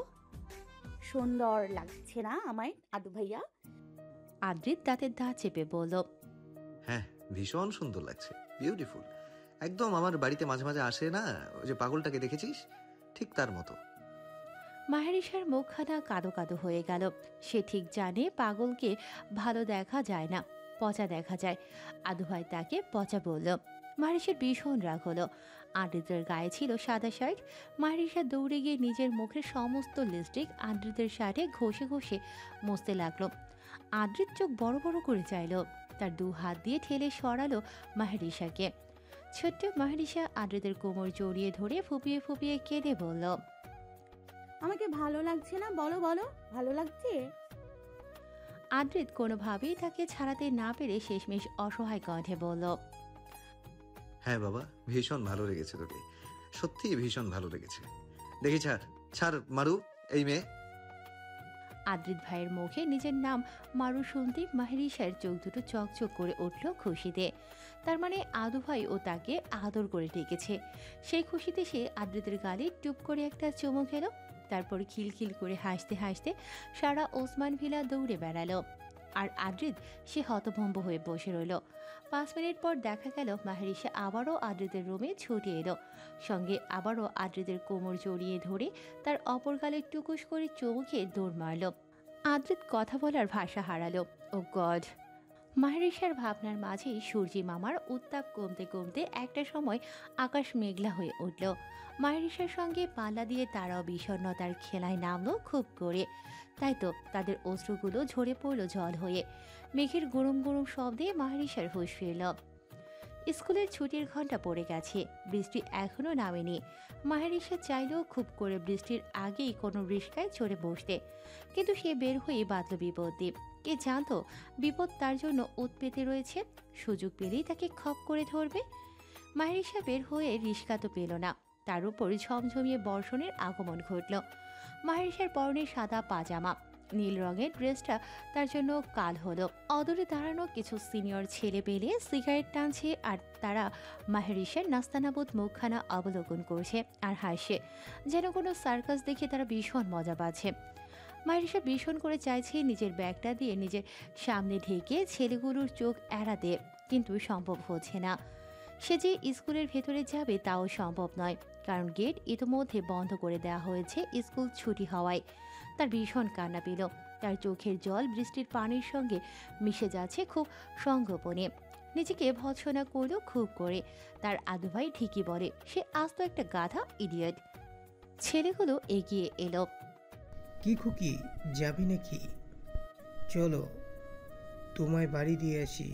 G: সুন্দর লাগছে না আমায় আদু ভাইয়া?
A: আদ্রিত দাঁতের দাঁত চেপে বলল,
B: হ্যাঁ, ভীষণ সুন্দর লাগছে, বিউটিফুল। একদম আমার বাড়িতে মাঝে মাঝে আসে না ওই যে পাগলটাকে দেখেছিস, ঠিক তার মতো।
A: মাহেরিসার মুখখানা কাদো কাদো হয়ে গেল। সে ঠিক জানে পাগলকে ভালো দেখা যায় না, পচা দেখা যায়। আদু ভাই তাকে পচা বলল। মাহেরিসের ভীষণ রাগ হলো। আদ্রিতের গায়ে ছিল সাদা শার্ট। মাহেরিশা দৌড়ে গিয়ে নিজের মুখের সমস্ত লিপস্টিক আদ্রিতের শার্টে ঘষে ঘষে মুছতে লাগলো। আদ্রিত চোখ বড় বড় করে চাইল, তার দু হাত দিয়ে ঠেলে সরালো মাহেরিশাকে। ছোট্ট মাহেরিশা আদ্রিতের কোমর জড়িয়ে ধরে ফুপিয়ে ফুপিয়ে কেঁদে বলল,
G: আমাকে ভালো লাগছে না, বলো বলো, ভালো লাগছে?
A: আদ্রিত কোনোভাবেই তাকে ছাড়াতে না পেরে শেষমেশ অসহায় কণ্ঠে বলল,
B: হ্যাঁ বাবা, ভীষণ ভালো লেগেছে তোকে, সত্যি ভীষণ ভালো লেগেছে। দেখি ছাড় ছাড় মারু, এই মেয়ে।
A: আদ্রিত ভাইয়ের মুখে নিজের নাম মারু শুনতে মাহেরিশার চোখ দুটো চকচক করে উঠল খুশিতে। তার মানে আদু ভাই ও তাকে আদর করে ডেকেছে। সেই খুশিতে সে আদ্রিতের গালে টুপ করে একটা চুমু খেল। তারপর খিলখিল করে হাসতে হাসতে সারা ওসমান ভিলা দৌড়ে বেড়ালো। আর আদ্রিত সে হতভম্ব হয়ে বসে রইল। 5 মিনিট পর দেখা গেল মাহেরিশা আবারও আদ্রিতের রুমে ছুটে এলো। সঙ্গে আবারও আদ্রিতের কোমর জড়িয়ে ধরে তার অপর গালে টুকুস করে চুমু খেয়ে দৌড় মারল। আদ্রিত কথা বলার ভাষা হারালো। ও গড! মাহেরিশার ভাবনার মাঝেই সূর্যি মামার উত্তাপ কমতে কমতে একটা সময় আকাশ মেঘলা হয়ে উঠল। মাহেরিশার সঙ্গে পাল্লা দিয়ে তারাও বিষণ্ণতার খেলায় নামলো খুব করে। তাই তো তাদের অশ্রুগুলো ঝরে পড়ল জল হয়ে। মেঘের গরম গরম শব্দে মাহেরিশার হুঁশ ফিরল। স্কুলের ছুটির ঘন্টা পড়ে গেছে, বৃষ্টি এখনো নামেনি। মাহেরিশা চাইলেও খুব করে বৃষ্টির আগেই কোনো রিস্কায় চড়ে বসতে, কিন্তু সে বের হয়ে বাঁধল বিপত্তি। কে জানতো বিপদ তার জন্য ওত পেতে রয়েছে, সুযোগ পেলেই তাকে খপ করে ধরবে। মাহেরিশা বের হয়ে রিস্কা তো পেল না, তার উপর ঝমঝমিয়ে বর্ষণের আগমন ঘটল। মাহেরিশার পরনে সাদা পাজামা, নীল রঙের ড্রেসটা তার জন্য কাল হলো। অদূরে দাঁড়ানো কিছু সিনিয়র ছেলে পেলে সিগারেট টানছে, আর তারা মাহেরিশার নাস্তানাবুদ মুখখানা অবলোকন করছে আর হাসছে, যেন কোনো সার্কাস দেখে তারা ভীষণ মজা পাচ্ছে। মাহেরিশা ভীষণ করে চাইছে নিজের ব্যাগটা দিয়ে নিজের সামনে ঢেকে ছেলেগুলোর চোখ এড়াতে, কিন্তু সম্ভব হচ্ছে না। সে যে স্কুলের ভেতরে যাবে তাও সম্ভব নয়, কারণ গেট ইতোমধ্যে বন্ধ করে দেওয়া হয়েছে স্কুল ছুটি হওয়ায়। তার ভীষণ কান্না পেল, তার চোখের জল বৃষ্টির পানির সঙ্গে মিশে যাচ্ছে খুব সংগোপনে। নিজেকে ভৎসনা করল খুব করে। তার আদু ভাই ঠিকই বলে, সে আস্ত একটা গাধা ইডিয়েট। ছেলেগুলো এগিয়ে এলো।
L: কি খুকি, যাবি নাকি? চলো তোমায় বাড়ি দিয়ে আসি।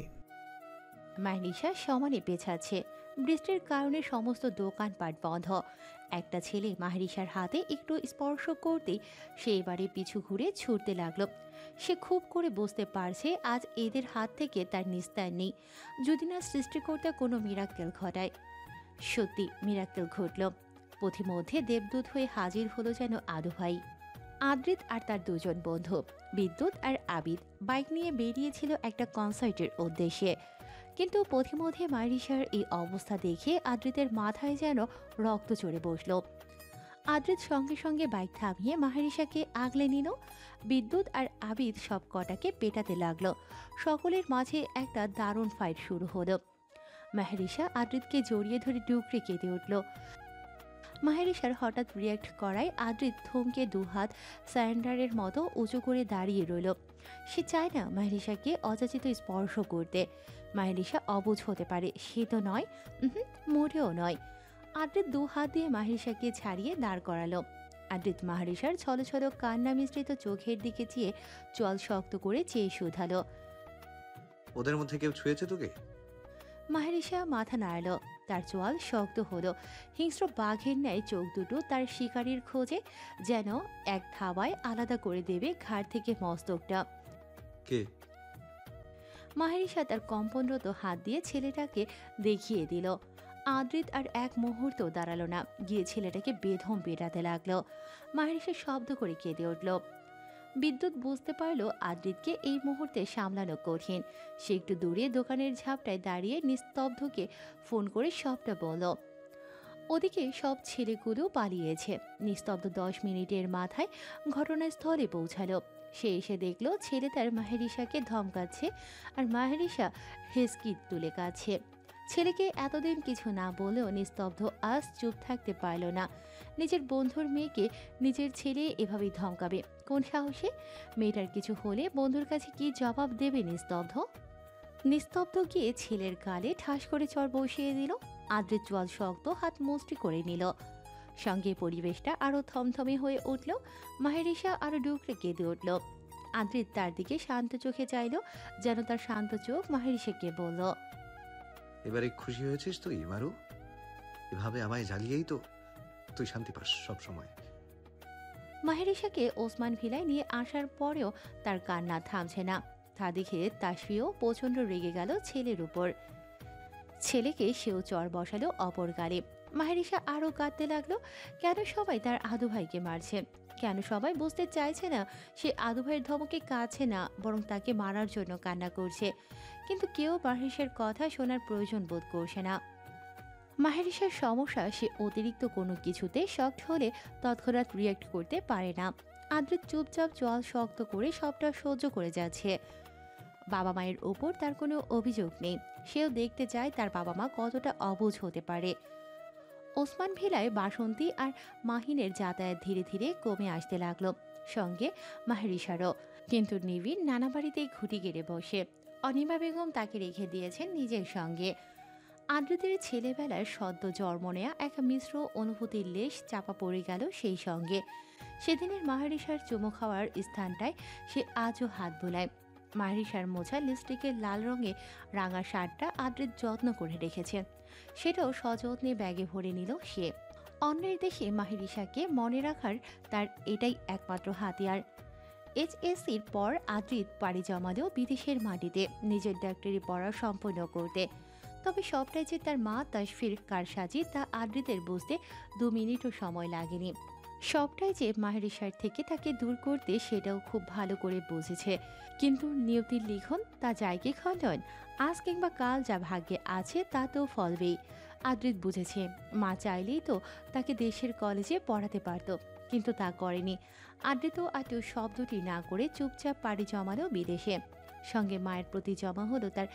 A: মাহেরিশা সমানে পেছাচ্ছে। বৃষ্টির কারণে সমস্ত দোকানপাট বন্ধ। একটা ছেলে মাহেরিশার হাতে একটু স্পর্শ করতেই সে এবারে পিছু ঘুরে ছুটতে লাগলো। সে খুব করে বুঝতে পারছে আজ এদের হাত থেকে তার নিস্তার নেই, যদি না সৃষ্টিকর্তা কোনো মিরাক্কেল ঘটায়। সত্যি মিরাক্কেল ঘটল। পথিমধ্যে দেবদূত হয়ে হাজির হলো যেন আদু ভাই। আদ্রিত আর তার দুজন বন্ধু বিদ্যুৎ আর আবিদ বাইক নিয়ে বেরিয়েছিল একটা কনসার্টের উদ্দেশ্যে। কিন্তু পথিমধ্যে মাহেরিশার এই অবস্থা দেখে আদ্রিতের মাথায় যেন রক্ত চড়ে বসল। আদ্রিত সঙ্গে সঙ্গে বাইক থামিয়ে মাহেরিশাকে আগলে নিল। বিদ্যুৎ আর আবিদ সব কটাকে পেটাতে লাগলো। সকলের মাঝে একটা দারুণ ফাইট শুরু হলো। মাহেরিশা আদ্রিতকে জড়িয়ে ধরে ডুকরে কেঁদে উঠল। মাহেরিশার হঠাৎ রিয়াক্ট করায় আদ্রিত থমকে দুহাত স্যান্ডারের মতো উঁচু করে দাঁড়িয়ে রইল। সে চায় না মাহেরিশাকে অযাচিত স্পর্শ করতে। মাহেরিশা অবুঝ হতে পারে, সে তো নয়, মোটেও নয়। আদ্রিত দু হাত দিয়ে মাহেরিশাকে ছাড়িয়ে দাঁড় করালো। আদ্রিত মাহেরিশার ছলো ছলো কান্না মিশ্রিত চোখের দিকে চেয়ে চল শক্ত করে চেয়ে শুধালো,
B: ওদের মধ্যে কেউ ছুঁয়েছে তোকে?
A: মাহেরিশা মাথা নাড়ল। তার চোয়াল শক্ত হলো। হিংস্র বাঘের ন্যায় চোখ দুটো তার শিকারীর খোঁজে, যেন এক ধাওয়ায় আলাদা করে দেবে ঘাড় থেকে মস্তকটা।
B: কে?
A: মাহেরিশা তার কম্পনরত হাত দিয়ে ছেলেটাকে দেখিয়ে দিল। আদ্রিত আর এক মুহূর্ত দাঁড়ালো না, গিয়ে ছেলেটাকে বেধম পেটাতে লাগলো। মাহেরিশা শব্দ করে কেঁদে উঠল। বিদ্যুৎ বুঝতে পারল আদ্রিতকে এই মুহূর্তে সামলানো কঠিন। সে একটু দূরে দোকানের ঝাপটায় দাঁড়িয়ে নিস্তব্ধকে ফোন করে সবটা বলল। ওদিকে সব ছেলেগুলো পালিয়েছে। নিস্তব্ধ 10 মিনিটের মাথায় ঘটনাস্থলে পৌঁছালো। সে এসে দেখলো ছেলে তার মাহেরিশাকে ধমকাচ্ছে, আর মাহেরিশা হেসকি তুলে কাছে। ছেলেকে এতদিন কিছু না বলেও নিস্তব্ধ আজ চুপ থাকতে পারল না। নিজের বন্ধুর মেয়েকে নিজের ছেলে এভাবেই ধমকাবে কোন সাহসে? মেয়েটার কিছু হলে বন্ধুর কাছে কি জবাব দেবে নিস্তব্ধ? নিস্তব্ধ গিয়ে ছেলের গালে ঠাস করে চড় বসিয়ে দিল। আদ্রের চোয়াল শক্ত হাত মুষ্টি করে নিল। সঙ্গে পরিবেশটা আরো থমথমে হয়ে উঠল। মাহেরিশা আরো ডুকরে কেঁদে উঠল। আদ্রিত তার দিকে শান্ত চোখে চাইল, যেন তার শান্ত চোখ মাহেরিশাকে বলল,
B: এবারে খুশি হয়েছিস তুই মারু? এভাবে আমায় জ্বালিয়েই তো তুই শান্তি পাস সব সময়।
A: মাহেরিশাকে ওসমান ভিলায় নিয়ে আসার পরেও তার কান্না থামছে না। তা দেখে তাসফিও প্রচণ্ড রেগে গেল ছেলের উপর। ছেলেকে সেও চর বসালো অপর গালে। মাহেরিশা আরও কাঁদতে লাগলো। কেন সবাই তার আদু ভাইকে মারছে? কেন সবাই বুঝতে চাইছে না সে আদু ভাইয়ের ধমকে কাঁদছে না, বরং তাকে মারার জন্য কান্না করছে? কিন্তু কেউ মাহেরিশার কথা শোনার প্রয়োজন বোধ করছে না। মাহেরিশার সমস্যা, সে অতিরিক্ত কোনো কিছুতে শক্ট হলে তৎক্ষণাৎ রিয়াক্ট করতে পারে না। আদ্রিত চুপচাপ চোয়াল শক্ত করে সবটা সহ্য করে যাচ্ছে। বাবা মায়ের ওপর তার কোনো অভিযোগ নেই। সেও দেখতে চায় তার বাবা মা কতটা অবুঝ হতে পারে। ওসমান ভিলায় বাসন্তী আর মাহিনের যাতায়াত ধীরে ধীরে কমে আসতে লাগলো, সঙ্গে মাহেরিশারও। কিন্তু নিবিড় নানা বাড়িতেই ঘুটি গেড়ে বসে। অনিমা বেগম তাকে রেখে দিয়েছেন নিজের সঙ্গে। আদ্রিতের ছেলেবেলার সদ্য জন্ম নেয়া এক মিশ্র অনুভূতির লেশ চাপা পড়ে গেল সেই সঙ্গে। সেদিনের মাহেরিশার চুমু খাওয়ার স্থানটায় সে আজও হাত বোলায়। মাহেরিশার মোছা লিপস্টিকের লাল রঙে রাঙা শার্টটা আদ্রিত যত্ন করে রেখেছে, সেটাও সযত্নে ব্যাগে ভরে নিল সে। অন্যের দেশে মাহেরিশাকে মনে রাখার তার এটাই একমাত্র হাতিয়ার। এইচএসসির পর আদ্রিত পাড়ি জমালেও বিদেশের মাটিতে নিজের ডাক্তারি পড়া সম্পন্ন করতে। তবে সবটাই যে তার মা তাসফির কারসাজি তা আদ্রিতের বুঝতে 2 মিনিটও সময় লাগেনি। সবটাই যে মাহেরিশার থেকে তাকে দূর করতে, সেটাও খুব ভালো করে বুঝেছে। কিন্তু নিয়তির লিখন তা জায়গা খণ্ডন, আজ কিংবা কাল যা ভাগ্যে আছে তা তো ফলবেই। আদ্রিত বুঝেছে মা চাইলেই তো তাকে দেশের কলেজে পড়াতে পারত, কিন্তু তা করেনি। আদ্রিত এত শব্দটি না করে চুপচাপ পাড়ি জমালো বিদেশে। সঙ্গে মায়ের প্রতি জমা হলো তার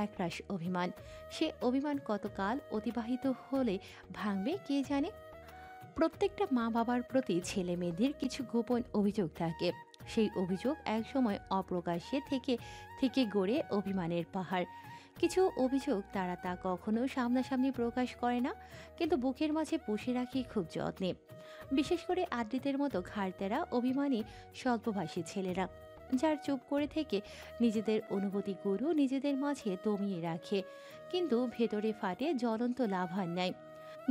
A: একরাশ অভিমান। সে অভিমান কতকাল অতিবাহিত হলে ভাঙবে কে জানে। প্রত্যেকটা মা বাবার প্রতি ছেলে মেয়েদের কিছু গোপন অভিযোগ থাকে। সেই অভিযোগ একসময় অপ্রকাশ্যে থেকে থেকে গড়ে অভিমানের পাহাড়। কিছু অভিযোগ তারা তা কখনো সামনাসামনি প্রকাশ করে না, কিন্তু বুকের মাঝে পুষে রাখে খুব যত্নে। বিশেষ করে আদ্রিতের মতো ঘাড়তেরা অভিমানী স্বল্পভাষী ছেলেরা, যার চুপ করে থেকে নিজেদের অনুভূতিগুলো নিজেদের মাঝে দমিয়ে রাখে, কিন্তু ভেতরে ফাটে জ্বলন্ত লাভার নেয়।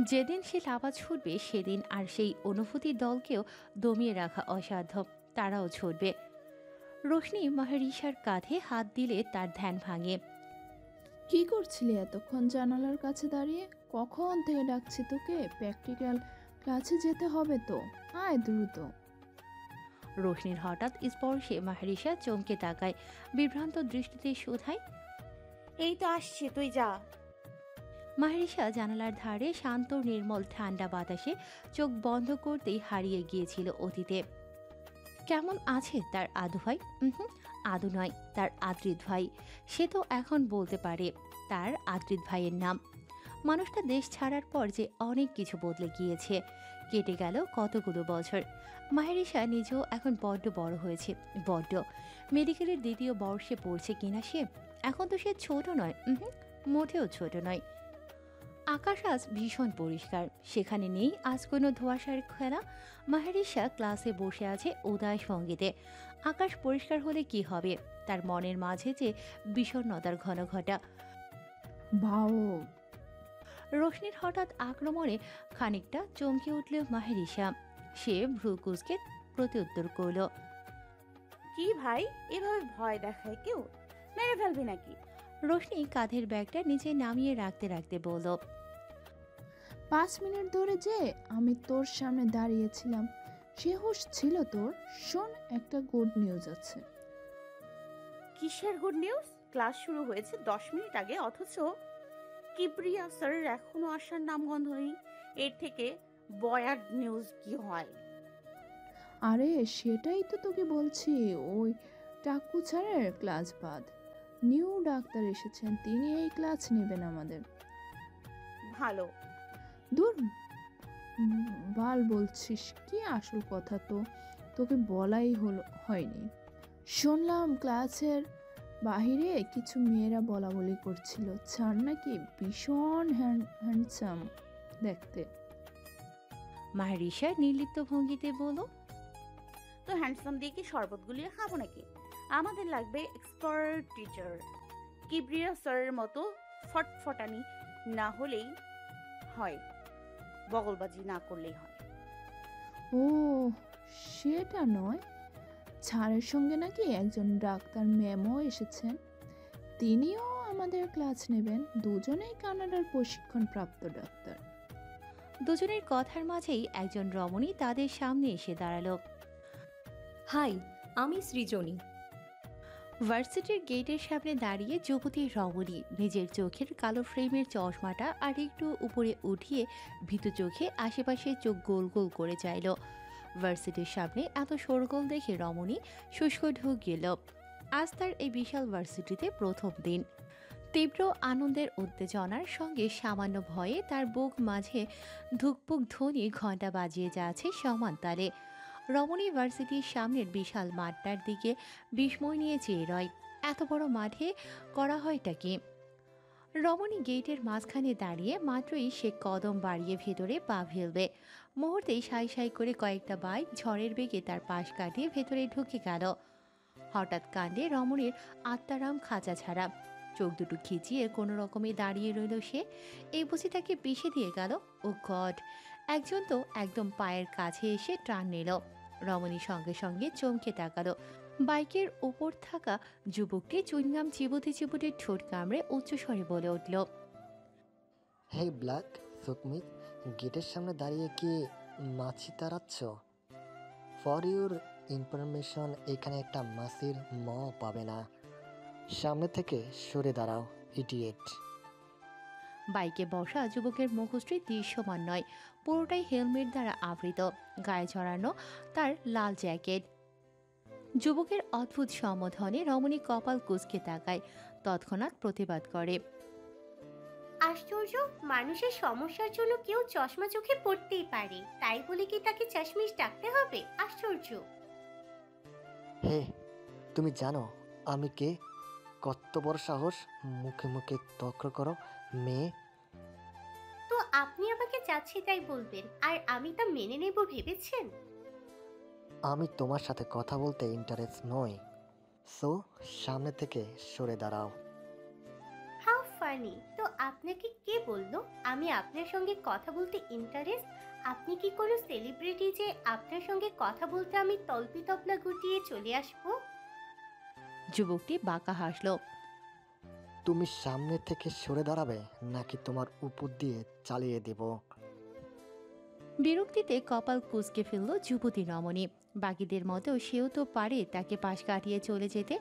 A: যেদিন সে লাভা ছুটবে সেদিন আর সেই অনুভূতির দলকেও দমিয়ে রাখা অসাধ্য, তারাও ছুটবে। রোশনি মাহেরিশার কাঁধে হাত দিলে তার ধ্যান ভাঙে।
M: কি করছিলি এতক্ষণ জানালার কাছে দাঁড়িয়ে? কখন থেকে ডাকছি তোকে, প্র্যাকটিক্যাল ক্লাসে যেতে হবে তো, আয় দ্রুত।
A: রোশনির হঠাৎ স্পর্শে মাহেরিশা চমকে তাকায়, বিভ্রান্ত দৃষ্টিতে শোধায়,
G: এই তো আসছে, তুই যা।
A: মাহেরিশা জানালার ধারে শান্ত নির্মল ঠান্ডা বাতাসে চোখ বন্ধ করতেই হারিয়ে গিয়েছিল অতীতে। কেমন আছে তার আদু ভাই? আদু নয়, তার আদ্রিত ভাই। সে তো এখন বলতে পারে তার আদ্রিত ভাইয়ের নাম। মানুষটা দেশ ছাড়ার পর যে অনেক কিছু বদলে গিয়েছে। কেটে গেল কতগুলো বছর। মাহেরিশা নিজেও এখন বড্ড বড় হয়েছে, বড্ড। মেডিকেলের 2য় বর্ষে পড়ছে কিনা সে। এখন তো সে ছোট নয়, মোটেও ছোট নয়। আকাশ আজ ভীষণ পরিষ্কার, সেখানে নেই আজ কোনো ধোঁয়াশার খেলা। মাহেরিশা ক্লাসে বসে আছে উদয় সঙ্গীতে। আকাশ পরিষ্কার হলে কি হবে, তার মনের মাঝে যে বিষণ্ণতার ঘন ঘটা।
M: ভাও।
A: রোশনির হঠাৎ আক্রমণে খানিকটা চমকে উঠল মাহেরিশা। সে ভ্রু কুঁচকে প্রত্যুত্তর করল,
G: কি ভাই, এভাবে ভয় দেখায় কেউ? মেরে ফেলবি নাকি?
A: রোশনি কাঁধের ব্যাগটা নিচে নামিয়ে রাখতে রাখতে বলল,
M: 5 মিনিট ধরে যে আমি তোর সামনে দাঁড়িয়েছিলাম, সে হুঁশ ছিল তোর? শোন, একটা গুড নিউজ আছে।
G: কিসের গুড নিউজ? ক্লাস শুরু হয়েছে 10 মিনিট আগে, অথচ কিবরিয়া স্যারের এখনো আসার নামগন্ধ নেই। এর থেকে বয়ার নিউজ কি হয়?
M: আরে সেটাই তো তোকে বলছি, ওই টাকু স্যারের ক্লাস বাদ। নিউ ডাক্তার এসেছেন, তিনি এই ক্লাস নেবেন আমাদের।
G: ভালো।
M: দূর বাল বলছিস কি? আসল কথা তো তোকে বলাই হয়নি। শুনলাম ক্লাসের বাহিরে কিছু মেয়েরা বলা বলি করছিল ছাড় নাকি ভীষণ হ্যান্ডসাম দেখতে।
A: মাহরিশা নির্লিপ্ত ভঙ্গিতে বলল,
G: তো হ্যান্ডসাম দিয়ে কি শরবত গুলিয়ে খাবো নাকি? আমাদের লাগবে এক্সপার্ট টিচার। কিবরিয়া স্যারের মতো ফটফটানি না হলেই হয়, বগলবাজি না করলেই হয়।
M: ও সেটা নয়, ছাড়ের সঙ্গে নাকি একজন ডাক্তার ম্যামও এসেছেন, তিনিও আমাদের ক্লাস নেবেন। দুজনেই কানাডার প্রশিক্ষণপ্রাপ্ত ডাক্তার।
A: দুজনের কথার মাঝেই একজন রমণী তাদের সামনে এসে দাঁড়ালো।
N: হাই, আমি সৃজনী।
A: ভার্সিটির গেটের সামনে দাঁড়িয়ে যুবতী রমণী নিজের চোখের কালো ফ্রেমের চশমাটা আর একটু উপরে উঠিয়ে ভীতু চোখে আশেপাশে চোখ গোল গোল করে চাইল। ভার্সিটির সামনে এত শোরগোল দেখে রমণী শুষ্ক ঢুক গেল। আজ তার এই বিশাল ভার্সিটিতে প্রথম দিন। তীব্র আনন্দের উত্তেজনার সঙ্গে সামান্য ভয়ে তার বুক মাঝে ধুকপুক ধ্বনি ঘণ্টা বাজিয়ে যাচ্ছে সমান তালে। রমণী ভার্সিটির সামনের বিশাল মাঠটার দিকে বিস্ময় নিয়ে চেয়ে রয়। এত বড় মাঠে করা হয়টা কি? রমণী গেটের মাঝখানে দাঁড়িয়ে মাত্রই সে কদম বাড়িয়ে ভেতরে পা ফেলবে, মুহূর্তেই সাই সাই করে কয়েকটা বাইক ঝড়ের বেগে তার পাশ কাটিয়ে ভেতরে ঢুকে গেল। হঠাৎ কাণ্ডে রমণীর আত্মারাম খাঁচা ছাড়া, চোখ দুটো খিচিয়ে কোনো রকমে দাঁড়িয়ে রইল সে। এই বুঝি তাকে পিষে দিয়ে গেল। ও গড! একজন তো একদম পায়ের কাছে এসে টান নিল। রমণী সঙ্গে সঙ্গে চমকে তাকালো। বাইকের ওপর থাকা যুবকটি চুইংগাম চিবুতে চিবুতে ঠোঁট কামড়ে উচ্চস্বরে বলে উঠল,
O: হে ব্ল্যাক সুকমিত, গেটের সামনে দাঁড়িয়ে কি মাছি তাড়াচ্ছ? ফর ইউর ইনফরমেশন, এখানে একটা মাছির ম পাবে না। সামনে থেকে সরে দাঁড়াও, ইডিয়েট।
A: বাইকে বসা যুবকের মুখশ্রী দৃশ্যমান নয়, পুরোটাই হেলমেট দ্বারা আবৃত, গায়ে জড়ানো তার লাল জ্যাকেট। যুবকের অদ্ভুত সম্বোধনে রমণী কপাল কুঁচকে তাকায়, তৎক্ষণাৎ প্রতিবাদ করে,
P: আশ্চর্য, মানুষের সমস্যার জন্য কেউ চশমা চোখে পড়তেই পারে, তাই বলে কি তাকে চশমিশ ডাকতে হবে? আশ্চর্য।
O: হে, তুমি জানো আমি কে? কত বড় সাহস, মুখে মুখে তর্ক করো মেয়ে।
P: তো আপনি আমাকে যাচ্ছে তাই বলবেন আর আমি তা মেনে নেব ভেবেছেন?
O: আমি তোমার সাথে কথা বলতে ইন্টারেস্ট নই, সো সামনে থেকে সরে দাঁড়াও।
P: How funny! তো আপনাকে কে বললো আমি আপনার সঙ্গে কথা বলতে ইন্টারেস্ট? আপনি কি কোনো সেলিব্রিটি যে আপনার সঙ্গে কথা বলতে আমি তলপি তবলা গুটিয়ে চলে আসবো?
A: যুবকটি বাঁকা হাসল।
O: তুমি সামনে থেকে সরে দাঁড়াবে নাকি তোমার উপর দিয়ে চালিয়ে দেব?
A: বিরক্তিতে কপাল কুঁচকে ফেলল যুবতী রমণী। বাকিদের মতো সেও তো পারে তাকে পাশ কাটিয়ে চলে যেতে,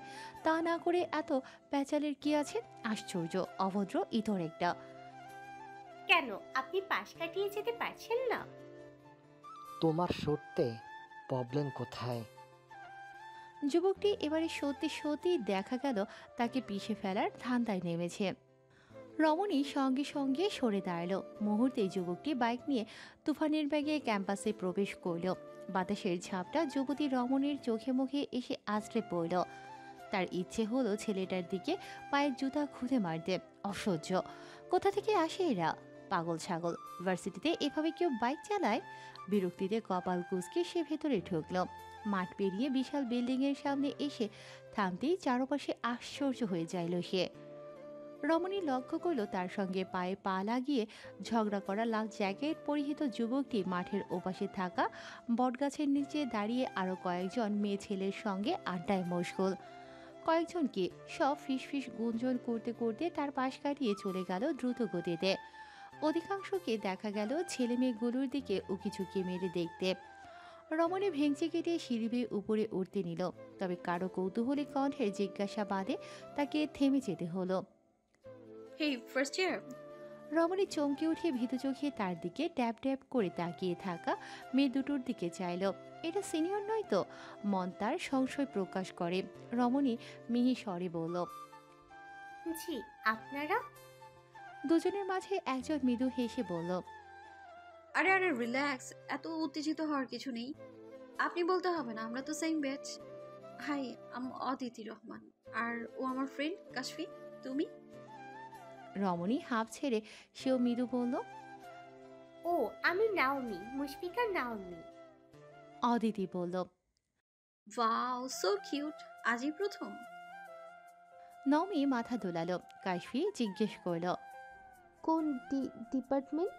A: তা না করে এত প্যাচালের কি আছে? আশ্চর্য, অভদ্র ইতর একটা।
P: কেন আপনি পাশ কাটিয়ে যেতে পারছেন না?
O: তোমার সরতে প্রবলেম কোথায়?
A: যুবকটি এবারে সত্যি সত্যি দেখা গেল তাকে পিষে ফেলার ধান্দায় নেমেছে। রমণী সঙ্গে সঙ্গে সরে দাঁড়ালো। মুহূর্তে যুবকটি বাইক নিয়ে তুফানের ব্যাগে ক্যাম্পাসে প্রবেশ করল। বাতাসের ঝাপটা যুবতী রমণীর চোখে মুখে এসে আছড়ে পড়ল। তার ইচ্ছে হলো ছেলেটার দিকে পায়ের জুতা খুঁজে মারতে। অসহ্য! কোথা থেকে আসে এরা? পাগল ছাগল! ভার্সিটিতে এভাবে কেউ বাইক চালায়? বিরক্তিতে কপাল কুঁচকে সে ভেতরে ঢুকল। মাঠ পেরিয়ে বিশাল বিল্ডিংয়ের সামনে এসে থামতেই চারপাশে আশ্চর্য হয়ে যাইল সে। রমণী লক্ষ্য করল তার সঙ্গে পায়ে পা লাগিয়ে ঝগড়া করা লাল জ্যাকেট পরিহিত যুবকটি মাঠের ওপাশে থাকা বটগাছের নিচে দাঁড়িয়ে আরও কয়েকজন মেয়ে ছেলের সঙ্গে আড্ডায় মশগুল। কয়েকজনকে সব ফিসফিস গুঞ্জন করতে করতে তার পাশ কাটিয়ে চলে গেল দ্রুত গতিতে। অধিকাংশকে দেখা গেল ছেলে মেয়েগুলোর দিকে উকিঝুঁকি মেরে দেখতে। রমণী ভেঙচি কেটে সিঁড়ি বেয়ে উপরে উঠতে নিল, তবে কারো কৌতূহলী কণ্ঠের জিজ্ঞাসাবাদে তাকে থেমে যেতে হলো।
N: হেই, ফার্স্ট ইয়ার।
A: রমণী চমকে উঠে ভীতু চোখে তার দিকে ট্যাপ ট্যাপ করে তাকিয়ে থাকা মেয়ে দুটোর দিকে চাইল। এটা সিনিয়র নয় তো? মন তার সংশয় প্রকাশ করে। রমণী মিহি স্বরে বলল,
P: জি, আপনারা?
A: দুজনের মাঝে একজন মৃদু হেসে বলল,
N: আরে আরে রিল্যাক্স, এত উত্তেজিত হওয়ার কিছু নেই। আপনি বলতে হবে না, আমরা তো সেম ব্যাচ। হাই, আমি অদিতি রহমান। আর ও আমার ফ্রেন্ড কাশফি। তুমি?
A: রমণী হাঁপ ছেড়ে সেও মৃদু বলল।
P: ও, আমি নাওমি, মুশফিকা নাওমি।
A: অদিতি বলল।
N: Wow, so cute. আজই প্রথম?
A: নমি মাথা দোলালো। কাশফি জিজ্ঞেস করল,
I: কোন ডিপার্টমেন্ট?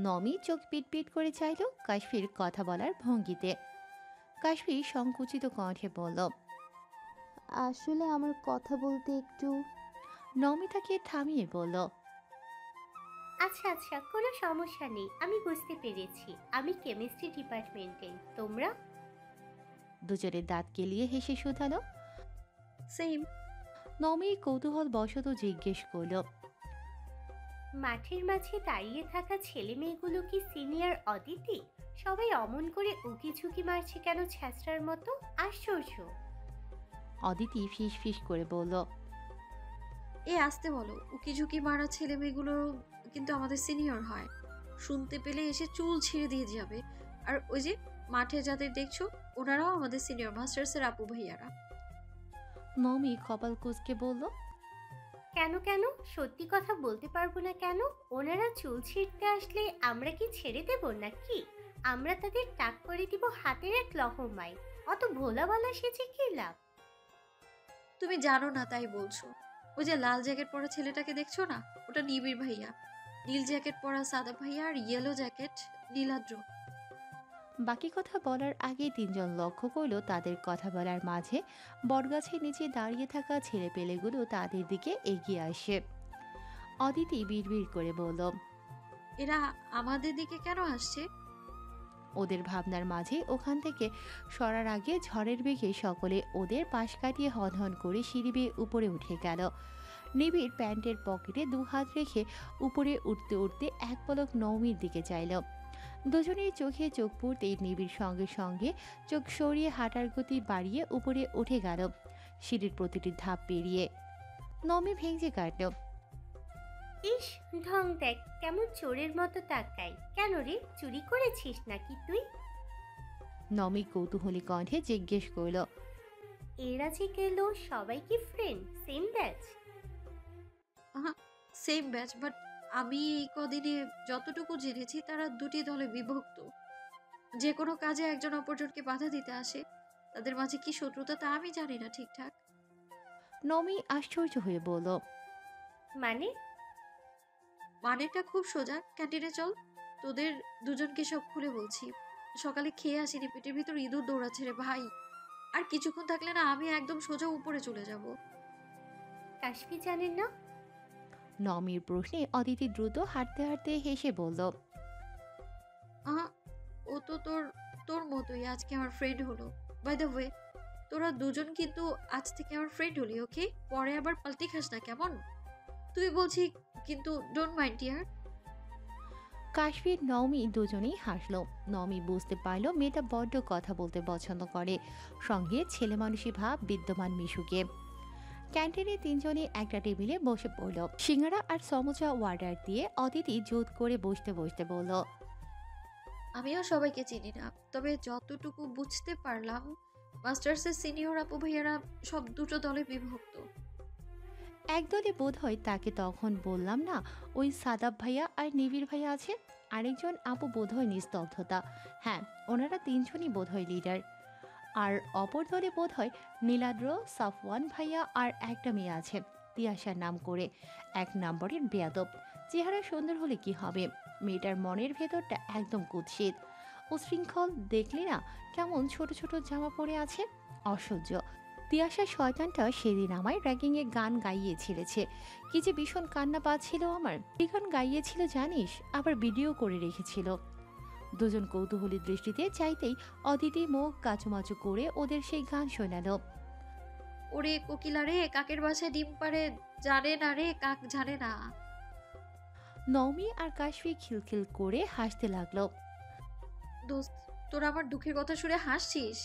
A: নমি চোখ পিটপিট করে চাইল কাশফির কথা বলার ভঙ্গিতে। কাশফি সংকুচিত কণ্ঠে বলল,
I: আসলে আমার কথা বলতে একটু।
A: নমি তাকে থামিয়ে বলল,
P: আচ্ছা আচ্ছা, কোনো সমস্যা নেই, আমি বুঝতে পেরেছি। আমি কেমিস্ট্রি ডিপার্টমেন্টে। তোমরা?
A: দুজনের দাঁত কেলিয়ে হেসে শুধালো।
N: সেম।
A: নমি কৌতূহল বশত জিজ্ঞেস করল,
P: মাঠের মাঝে দাঁড়িয়ে থাকা ছেলে মেয়েগুলো কি সিনিয়র অদিতি? সবাই অমন করে উকি ঝুঁকি মারছে কেন ছ্যাঁচড়ার মতো? আশ্চর্য।
A: অদিতি ফিস ফিস করে বলল,
N: এ আসতে বলো। উকি ঝুঁকি মারা ছেলে মেয়েগুলো কিন্তু আমাদের সিনিয়র হয়। শুনতে পেলে এসে চুল ছিঁড়ে দিয়ে যাবে। আর ওই যে মাঠে যাদের দেখছো, ওনারাও আমাদের সিনিয়র মাস্টার্সের আপু ভাইয়ারা।
A: নমি কপাল কুঁচকে বলল,
P: কেন কেন? সত্যি কথা বলতে পারবো না কেন? ওনারা চুল ছিঁড়তে আসলে আমরা কি ছেড়ে দেব নাকি? আমরা তাদের টাক করে দিব হাতের এক লহমায়। অত ভোলা বলা সেজে কি লাভ?
N: তুমি জানো না তাই বলছো। ওই যে লাল জ্যাকেট পরা ছেলেটাকে দেখছো না, ওটা নিবিড় ভাইয়া। নীল জ্যাকেট পরা সাদা ভাইয়া আর ইয়েলো জ্যাকেট নীলাদ্র।
A: বাকি কথা বলার আগে তিনজন লক্ষ্য করল তাদের কথা বলার মাঝে বটগাছের নিচে দাঁড়িয়ে থাকা ছেলেপেলেগুলো তাদের দিকে এগিয়ে আসে। অদিতি বিড়বিড় করে বলল,
N: এরা আমাদের দিকে কেন আসছে?
A: ওদের ভাবনার মাঝে ওখান থেকে সরার আগে ঝড়ের বেগে সকলে ওদের পাশ কাটিয়ে হনহন করে সিঁড়ি বেয়ে উপরে উঠে গেল। নিবিড় প্যান্টের পকেটে দু হাত রেখে উপরে উঠতে উঠতে এক পলক নৌমির দিকে চাইল। দুজনের চোখে চোখ পড়তেই নিবিড় সঙ্গে সঙ্গে চোখ সরিয়ে হাঁটার গতি বাড়িয়ে উপরে উঠে গেল সিঁড়ির প্রতিটি ধাপ পেরিয়ে। নমি ভেঙে কাটল।
P: ইস, ঢং দেখ, কেমন চোরের মতো তাকাই। কেন রে, চুরি করেছিস নাকি তুই?
A: নমি কৌতূহলী কণ্ঠে জিজ্ঞেস করল।
P: এরা যে গেল, সবাই কি friend, same batch?
N: Same batch, but আমি এই কদিনে যতটুকু জেনেছি তারা দুটি দলে বিভক্ত। যে কোনো কাজে একজন অপরজনকে বাধা দিতে আসে। তাদের মাঝে কি শত্রুতা তা আমি জানি না ঠিকঠাক।
A: নমি আশ্চর্য হয়ে বলল,
N: মানেটা খুব সোজা। ক্যান্টিনে চল, তোদের দুজনকে সব খুলে বলছি। সকালে খেয়ে আসিনি, পেটের ভিতর ইঁদুর দৌড়াচ্ছে রে ভাই। আর কিছুক্ষণ থাকলে না আমি একদম সোজা উপরে চলে যাব।
P: কাশফি জানেন না?
A: নমির প্রশ্নে অদিতি দ্রুত হাঁটতে হাঁটতে হেসে বলল,
N: ও তো তোর মতোই আজকে আমার ফ্রেন্ড হলো। বাই দ্য ওয়ে, তোরা দুজন কিন্তু আজ থেকে আমার ফ্রেন্ড হলি, ওকে? পরে আবার পাল্টি খাস না কেমন? তুই বলছি কিন্তু ডোন্ট মাইন্ড ডিয়ার।
A: কাশফির নমি দুজনেই হাসলো। নমি বুঝতে পারল মেয়েটা বড্ড কথা বলতে পছন্দ করে, সঙ্গে ছেলে মানুষী ভাব বিদ্যমান মিশুকে। ক্যান্টিনে তিনজনে একটা টেবিলে বসে পড়ল। সিঙ্গারা আর সমোসা অর্ডার দিয়ে অদিতি জোর করে বসতে বসতে বলল,
N: আমিও সবাইকে চিনি না, তবে যতটুকু বুঝতে পারলাম মাস্টার্সের সিনিয়র আপু ভাইয়ারা সব দুটো দলে বিভক্ত।
A: একদলে বোধ হয় তাকে তখন বললাম না, ওই সাদাব ভাইয়া আর নিবিড় ভাইয়া আছে। আরেকজন আপু বোধ হয় নিস্তব্ধতা। হ্যাঁ, ওনারা তিনজনই বোধ হয় লিডার। আর অপর দলে বোধ হয় নীলাদ্র, সাফওয়ান ভাইয়া আর একটা মেয়ে আছে তিয়াশার নাম করে, 1 নম্বরের বেয়াদব। চেহারা সুন্দর হলে কি হবে, মেয়েটার মনের ভেতরটা একদম কুৎসিত। উশৃঙ্খল, দেখলে না কেমন ছোট ছোট জামা পরে আছে, অসহ্য। তিয়াশা শয়তানটা সেদিন আমায় র্যাগিংয়ে গান গাইয়ে ছেড়েছে। কি যে ভীষণ কান্না পাচ্ছিল আমার। কি গান গাইয়েছিল জানিস? আবার ভিডিও করে রেখেছিল। দুজন কৌতূহলী দৃষ্টিতে চাইতেই অদিতি মুখ কাচুমাচু করে ওদের সেই গান শোনালো।
N: ওরে কোকিলা রে, কাকের বাসায় ডিম পাড়ে জানে না রে, কাক জানে না।
A: নওমি আর কাশফি খিলখিল করে হাসতে লাগলো।
N: দোস্ত, তোরা আমার দুঃখের কথা শুনে হাসছিস?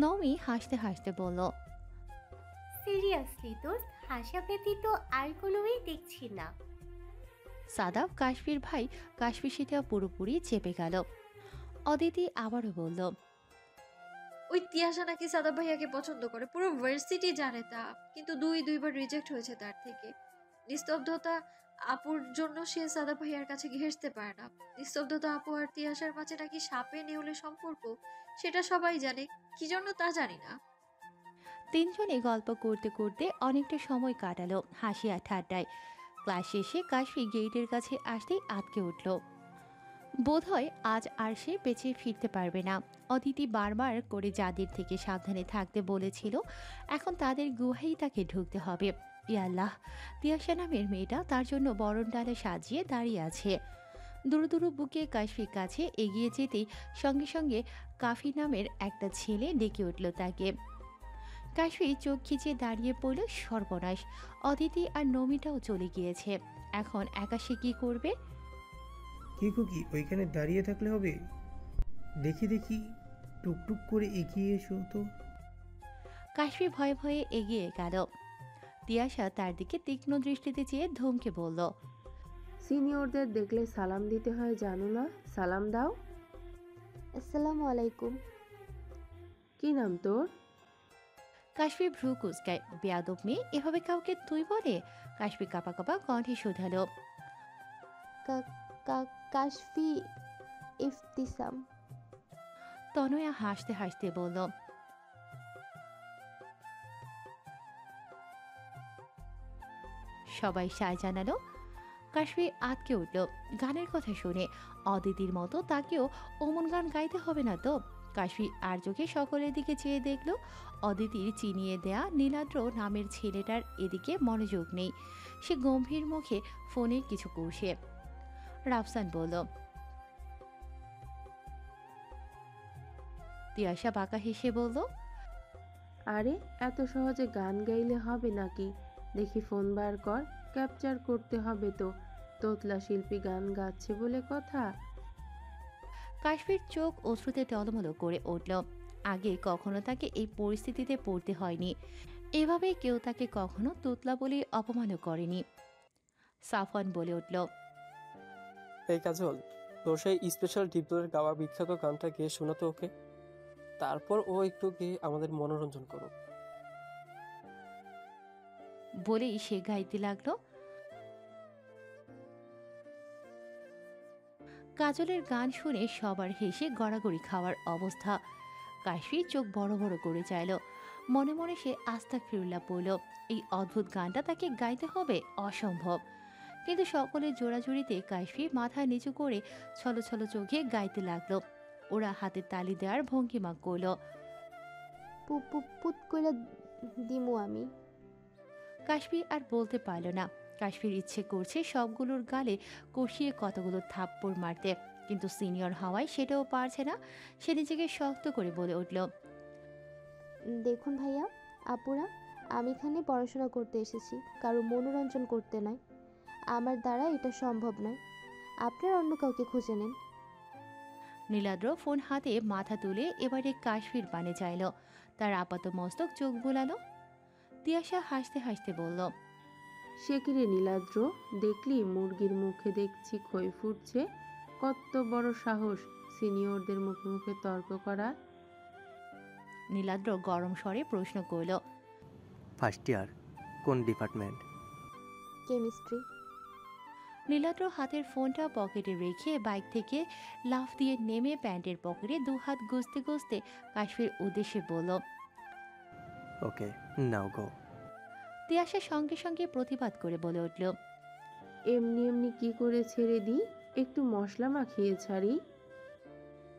A: নওমি হাসতে হাসতে বলল,
P: সিরিয়াসলি দোস্ত, হাসা ব্যতীত আর কোনোই দেখছি না।
A: সাদাব কাশফির ভাই কাশফি সেটা পুরোপুরি চেপে গেল। অদিতি আবারও বলল,
N: ওই তিয়াশা নাকি সাদাব ভাইয়াকে পছন্দ করে, পুরো ভার্সিটি জানে তা, কিন্তু দুইবার রিজেক্ট হয়েছে তার থেকে। নিস্তব্ধতা আপুর জন্য সে সাদাব ভাইয়ার কাছে ঘেঁষতে পারে না। নিস্তব্ধতা আপু আর তিয়াশার মাঝে নাকি সাপে নেউলে সম্পর্ক, সেটা সবাই জানে, কি জন্য তা জানি না।
A: তিনজনে গল্প করতে করতে অনেকটা সময় কাটালো হাসি আর ঠাট্টায়। ক্লাস শেষে কাশফি গেটের কাছে আসতেই আটকে উঠল। বোধহয় আজ আর সে বেঁচে ফিরতে পারবে না। অদিতি বারবার করে যাদের থেকে সাবধানে থাকতে বলেছিল, এখন তাদের গুহায় তাকে ঢুকতে হবে। ইয়াল্লাহ, তিয়াশা নামের মেয়েটা তার জন্য বরণ ডালে সাজিয়ে দাঁড়িয়ে আছে। দুরু দুরু বুকে কাশফির কাছে এগিয়ে যেতেই সঙ্গে সঙ্গে কাফি নামের একটা ছেলে ডেকে উঠল তাকে। কাশফি চোখ খিচে দাঁড়িয়ে পড়ল। সর্বনাশ, অদিতি আর নমিটাও চলে গিয়েছে, এখন একা সে কি করবে?
L: কি খুকি, ওইখানে দাঁড়িয়ে থাকলে হবে? দেখি দেখি, টুকটুক করে এগিয়ে এসো তো।
A: কাশফি ভয়ে ভয়ে এগিয়ে গেল। তিয়াশা তার দিকে তীক্ষ্ণ দৃষ্টিতে চেয়ে ধমকে বলল,
J: সিনিয়রদের দেখলে সালাম দিতে হয় জানো না? সালাম দাও।
I: আসসালামু আলাইকুম।
J: কি নাম তোর?
A: কাশফি ভ্রু কুচকায়। বেয়াদব মেয়ে এভাবে কাউকে তুই বলে? কাশফি কাঁপা কাঁপা কণ্ঠে শুধালো,
I: কাশফি ইফতিসাম।
A: তনয়া হাসতে হাসতে বলল, সবাই সায় জানালো। কাশফি আটকে উঠল গানের কথা শুনে। অদিতির মতো তাকেও অমন গান গাইতে হবে না তো? কাশফি আর চোখে সকলের দিকে চেয়ে দেখল। অদিতির চিনিয়ে দেয়া নীলাদ্র নামের ছেলেটার এদিকে মনোযোগ নেই। সে গম্ভীর মুখে ফোনে কিছু কষে। রাফসান বলল, তিয়াশা বাঁকা হেসে বলল,
J: আরে এত সহজে গান গাইলে হবে নাকি? দেখি ফোন বার কর, ক্যাপচার করতে হবে তো। তোতলা শিল্পী গান গাচ্ছে বলে কথা।
A: কাশফির চোখ অশ্রুতে টলমলো করে উঠল। আগে কখনো তাকে এই পরিস্থিতিতে পড়তে হয়নি। এভাবে কেউ তাকে কখনো তোতলা বলে অপমানও করেনি। সাফওয়ান বলে উঠল,
Q: এই কাজল, তোর সেই স্পেশাল ডিপজলের গাওয়া বিখ্যাত গানটা গিয়ে শোনাতো ওকে, তারপর ও একটু গিয়ে আমাদের মনোরঞ্জন করুক।
A: বলেই সে গাইতে লাগলো। কাজলের গান শুনে সবার হেসে গড়াগড়ি খাওয়ার অবস্থা। কাশফি চোখ বড় বড় করে চাইল। মনে মনে সে আস্তাগফিরুল্লাহ পড়ল। এই অদ্ভুত গানটা তাকে গাইতে হবে, অসম্ভব। কিন্তু সকলের জোড়াজুড়িতে কাশফি মাথা নিচু করে ছলো ছলো চোখে গাইতে লাগলো। ওরা হাতে তালি দেওয়ার ভঙ্গিমা করল।
I: পুত কইরা দিমু আমি।
A: কাশফি আর বলতে পারল না। কাশফির ইচ্ছে করছে সবগুলোর গালে কষিয়ে কতগুলো থাপ্পড় মারতে, কিন্তু সিনিয়র হওয়ায় সেটাও পারছে না। সে নিজেকে শক্ত করে বলে উঠল,
I: দেখুন ভাইয়া, আপুরা, আমি এখানে পড়াশোনা করতে এসেছি, কারো মনোরঞ্জন করতে নয়। আমার দ্বারা এটা সম্ভব নয়। আপনারা অন্য কাউকে খুঁজে নেন।
A: নীলাদ্র ফোন হাতে মাথা তুলে এবারে কাশফির পানে চাইল। তার আপাত মস্তক চোখ বোলালো। তিয়াশা হাসতে হাসতে বলল,
J: সে কি রে নীলাদ্র, দেখলি মুরগির মুখে দেখছি খই ফুটছে। কত বড় সাহস সিনিয়রদের মুখে মুখে তর্ক করা।
A: নীলাদ্র গরম স্বরে প্রশ্ন করল,
R: ফার্স্ট ইয়ার, কোন ডিপার্টমেন্ট?
I: কেমিস্ট্রি।
A: নীলাদ্র হাতের ফোনটা পকেটে রেখে বাইক থেকে লাফ দিয়ে নেমে প্যান্টের পকেটে দুহাত গুজতে গুজতে কাশফির উদ্দেশ্যে বলল,
R: ওকে, নাও গো।
A: তিয়াশা সঙ্গে সঙ্গে প্রতিবাদ করে বলে উঠল,
J: এমনি এমনি কি করে ছেড়ে দিই, একটু মশলা মাখিয়ে ছাড়ি।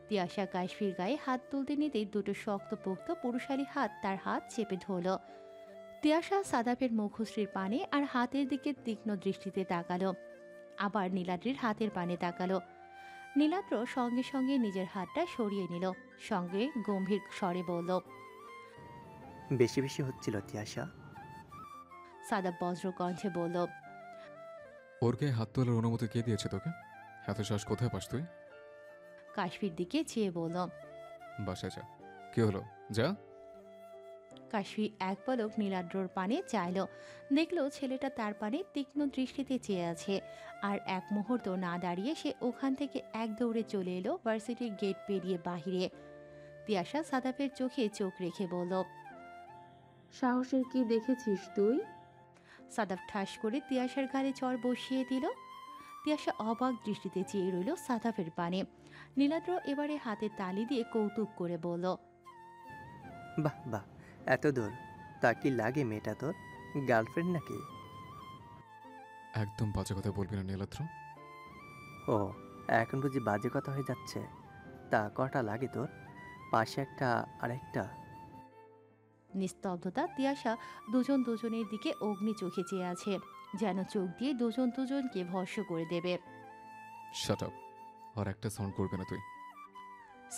A: তিয়াশা কাশফির গায়ে হাত তুলতে নিতেই দুটো শক্তপোক্ত পুরুষালী হাত তার হাত চেপে ধরল। তিয়াশা সাদাপের মুখশ্রীর পানে আর হাতের দিকে তীক্ষ্ণ দৃষ্টিতে তাকালো। আবার নীলাদ্রির হাতের পানে তাকালো। নীলাদ্র সঙ্গে সঙ্গে নিজের হাতটা সরিয়ে নিল। সঙ্গে গম্ভীর স্বরে বলল,
R: বেশি বেশি হচ্ছিল তিয়াশা।
A: সাদাপ বজ্র কণ্ঠে বলল,
H: ওর গায়ে হাত তোলার অনুমতি কে দিয়েছে তোকে? এত শ্বাস কোথায় পাস তুই?
A: কাশফির দিকে চেয়ে বলল,
H: বাসায় যা। কি হলো, যা।
A: কাশফি এক পলক নীলাদ্রর পানে চাইল। দেখল ছেলেটা তার পানে তীক্ষ্ণ দৃষ্টিতে চেয়ে আছে। আর এক মুহূর্ত না দাঁড়িয়ে সে ওখান থেকে এক দৌড়ে চলে এলো ভার্সিটির গেট পেরিয়ে বাহিরে। তিয়াশা সাদাফের চোখে চোখ রেখে বলল,
J: সাহসের কি দেখেছিস তুই?
A: সাদাফ ঠাস করে তিয়াশার গালে চড় বসিয়ে দিল। তিয়াশা অবাক দৃষ্টিতে চেয়ে রইল সাদাফের পানে। নীলাদ্র এবারে হাতে তালি দিয়ে কৌতুক করে বলল,
R: বাহ বাহ, এত দূর। তা কি লাগে মেয়েটা তোর? গার্লফ্রেন্ড নাকি?
H: একদম বাজে কথা বলবি না নীলাদ্র।
R: ও, এখন বুঝি বাজে কথা হয়ে যাচ্ছে? তা কটা লাগে তোর? পাশে একটা আরেকটা?
A: নিস্তব্ধতা। তিয়াশা দুজন দুজনের দিকে অগ্নি চোখে চেয়ে আছে, যেন চোখ দিয়ে দুজন দুজনকে ভস্ম করে দেবে।
H: শাট আপ, আর একটা সাউন্ড করবে না তুই।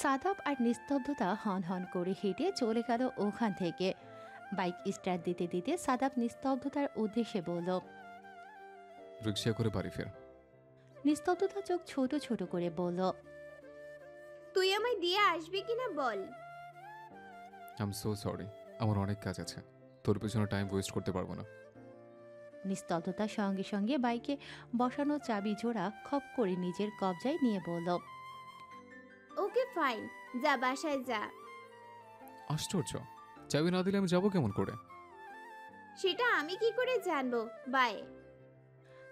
A: সাদাব আর নিস্তব্ধতা হন হন করে হেঁটে চলে গেল ওখান থেকে। বাইক স্টার্ট দিতে দিতে সাদাব নিস্তব্ধতার উদ্দেশ্যে বলল,
H: রিক্সা করে বাড়ি ফের।
A: নিস্তব্ধতা চোখ ছোট ছোট করে বলল,
I: তুই আমায় দিয়ে আসবি কিনা বল।
H: আই এম সো সরি, আমার অনেক কাজ আছে, তোর পেছনে টাইম ওয়েস্ট করতে পারবো না।
A: নিস্তব্ধতার সঙ্গে সঙ্গে বাইকে বসানো চাবি জোড়া খপ করে নিজের কবজায় নিয়ে বলল,
I: ওকে ফাইন, যা বাসায় যা।
H: আশ্চর্য, চাবি না দিলে আমি যাবো কেমন করে?
I: সেটা আমি কি করে জানবো? বাই।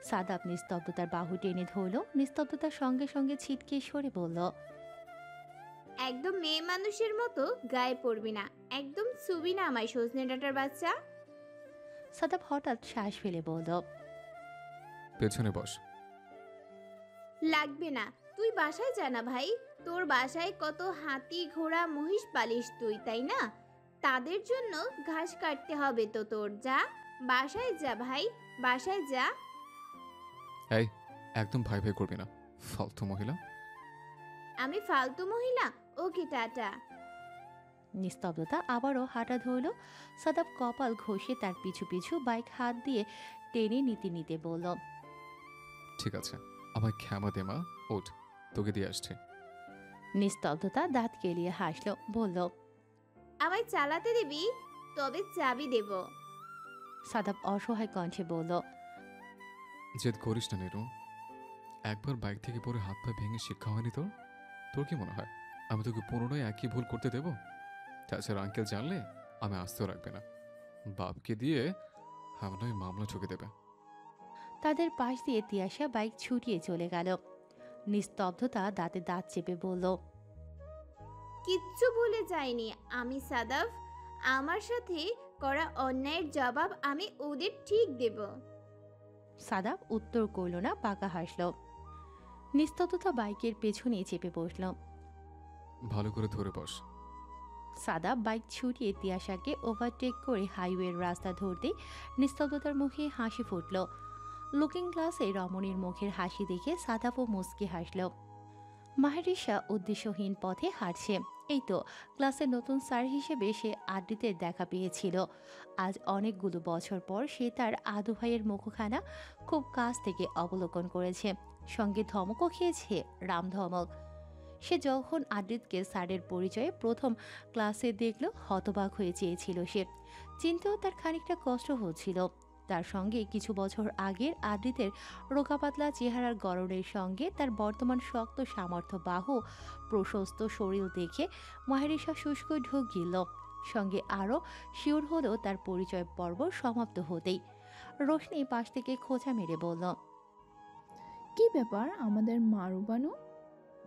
A: সাদাব নিস্তব্ধতার বাহু টেনে ধরল। নিস্তব্ধতার সঙ্গে সঙ্গে ছিটকে সরে বলল,
I: একদম মেয়ে মানুষের মতো গায়ে পড়বি না, একদম ছুবি না আমায়, সজনে ডাঁটার বাচ্চা।
A: সাদাব হঠাৎ শ্বাস ফেলে বলল,
H: পেছনে বস।
I: লাগবে না, তুই বাসায় যা না ভাই। তোর বাসায় কত হাতি ঘোড়া মহিষ পালিস তুই, তাই না? তাদের জন্য ঘাস কাটতে হবে তো তোর। যা বাসায় যা ভাই, বাসায় যা।
H: এই, একদম ভাই ভাই করবি না, ফালতু মহিলা।
I: আমি ফালতু মহিলা? ওকে টাটা।
A: নিস্তব্ধতা আবারও হাঁটা ধরল। সাদাব কপাল ঘষে তার পিছু পিছু বাইক হাত দিয়ে টেনে নিতে নিতে বলল,
H: ঠিক আছে, আমায় ক্ষমা দে মা, ওঠ, তোকে দিয়ে আসছে।
A: নিস্তব্ধতা দাঁত কেলিয়ে হাসল, বলল,
I: আমায় চালাতে দিবি? তবে চাবি দেব।
A: সাদাব অসহায় কণ্ঠে বলল,
H: জেদ করিস না নিরু, একবার বাইক থেকে পড়ে হাত পা ভেঙে শিক্ষা হয়নি তোর? তোর কি মনে হয় আমি তোকে পুনরায় একই ভুল করতে দেব? তাছাড়া আঙ্কেল জানলে আমি আস্তেও রাখবে না, বাপকে দিয়ে হামলায় মামলা ঠুকে দেবে।
A: তাদের পাশ দিয়ে তিয়াশা বাইক ছুটিয়ে চলে গেল। নিস্তব্ধতা দাঁতে দাঁত চেপে বলল,
I: কিচ্ছু ভুলে যাইনি আমি সাদাফ। আমার সাথে করা অন্যায়ের জবাব আমি ওদের ঠিক দেব।
A: সাদাব উত্তর করল না, পাকা হাসল। নিস্তব্ধতা বাইকের পেছনে চেপে বসল।
H: ভালো করে ধরে বস।
A: সাদাব বাইক ছুটিয়ে তিয়াশাকে ওভারটেক করে হাইওয়ের রাস্তা ধরতে নিস্তব্ধতার মুখে হাসি ফুটল। লুকিং গ্লাসে রমণীর মুখের হাসি দেখে সাদাবও মুচকি হাসল। মাহেরিশা উদ্দেশ্যহীন পথে হাঁটছে। এই তো ক্লাসের নতুন স্যার হিসেবে সে আদ্রিতের দেখা পেয়েছিল। আজ অনেকগুলো বছর পর সে তার আদু ভাইয়ের মুখখানা খুব কাছ থেকে অবলোকন করেছে, সঙ্গে ধমকও খেয়েছে, রামধমক। সে যখন আদ্রিতকে স্যারের পরিচয়ে প্রথম ক্লাসে দেখল হতবাক হয়ে চেয়েছিল সে। চিনতেও তার খানিকটা কষ্ট হচ্ছিল। তার সঙ্গে কিছু বছর আগের আদ্রিতের রোগা পাতলা চেহারার গড়নের সঙ্গে তার বর্তমান শক্ত সামর্থ্য বাহু প্রশস্ত শরীর দেখে মাহেরিশা শুষ্ক ঢোক গিলল। সঙ্গে আরও শিওর হলো তার পরিচয় পর্ব সমাপ্ত হতেই। রোশনি পাশ থেকে খোঁচা মেরে বলল,
M: কি ব্যাপার আমাদের মারুবানু,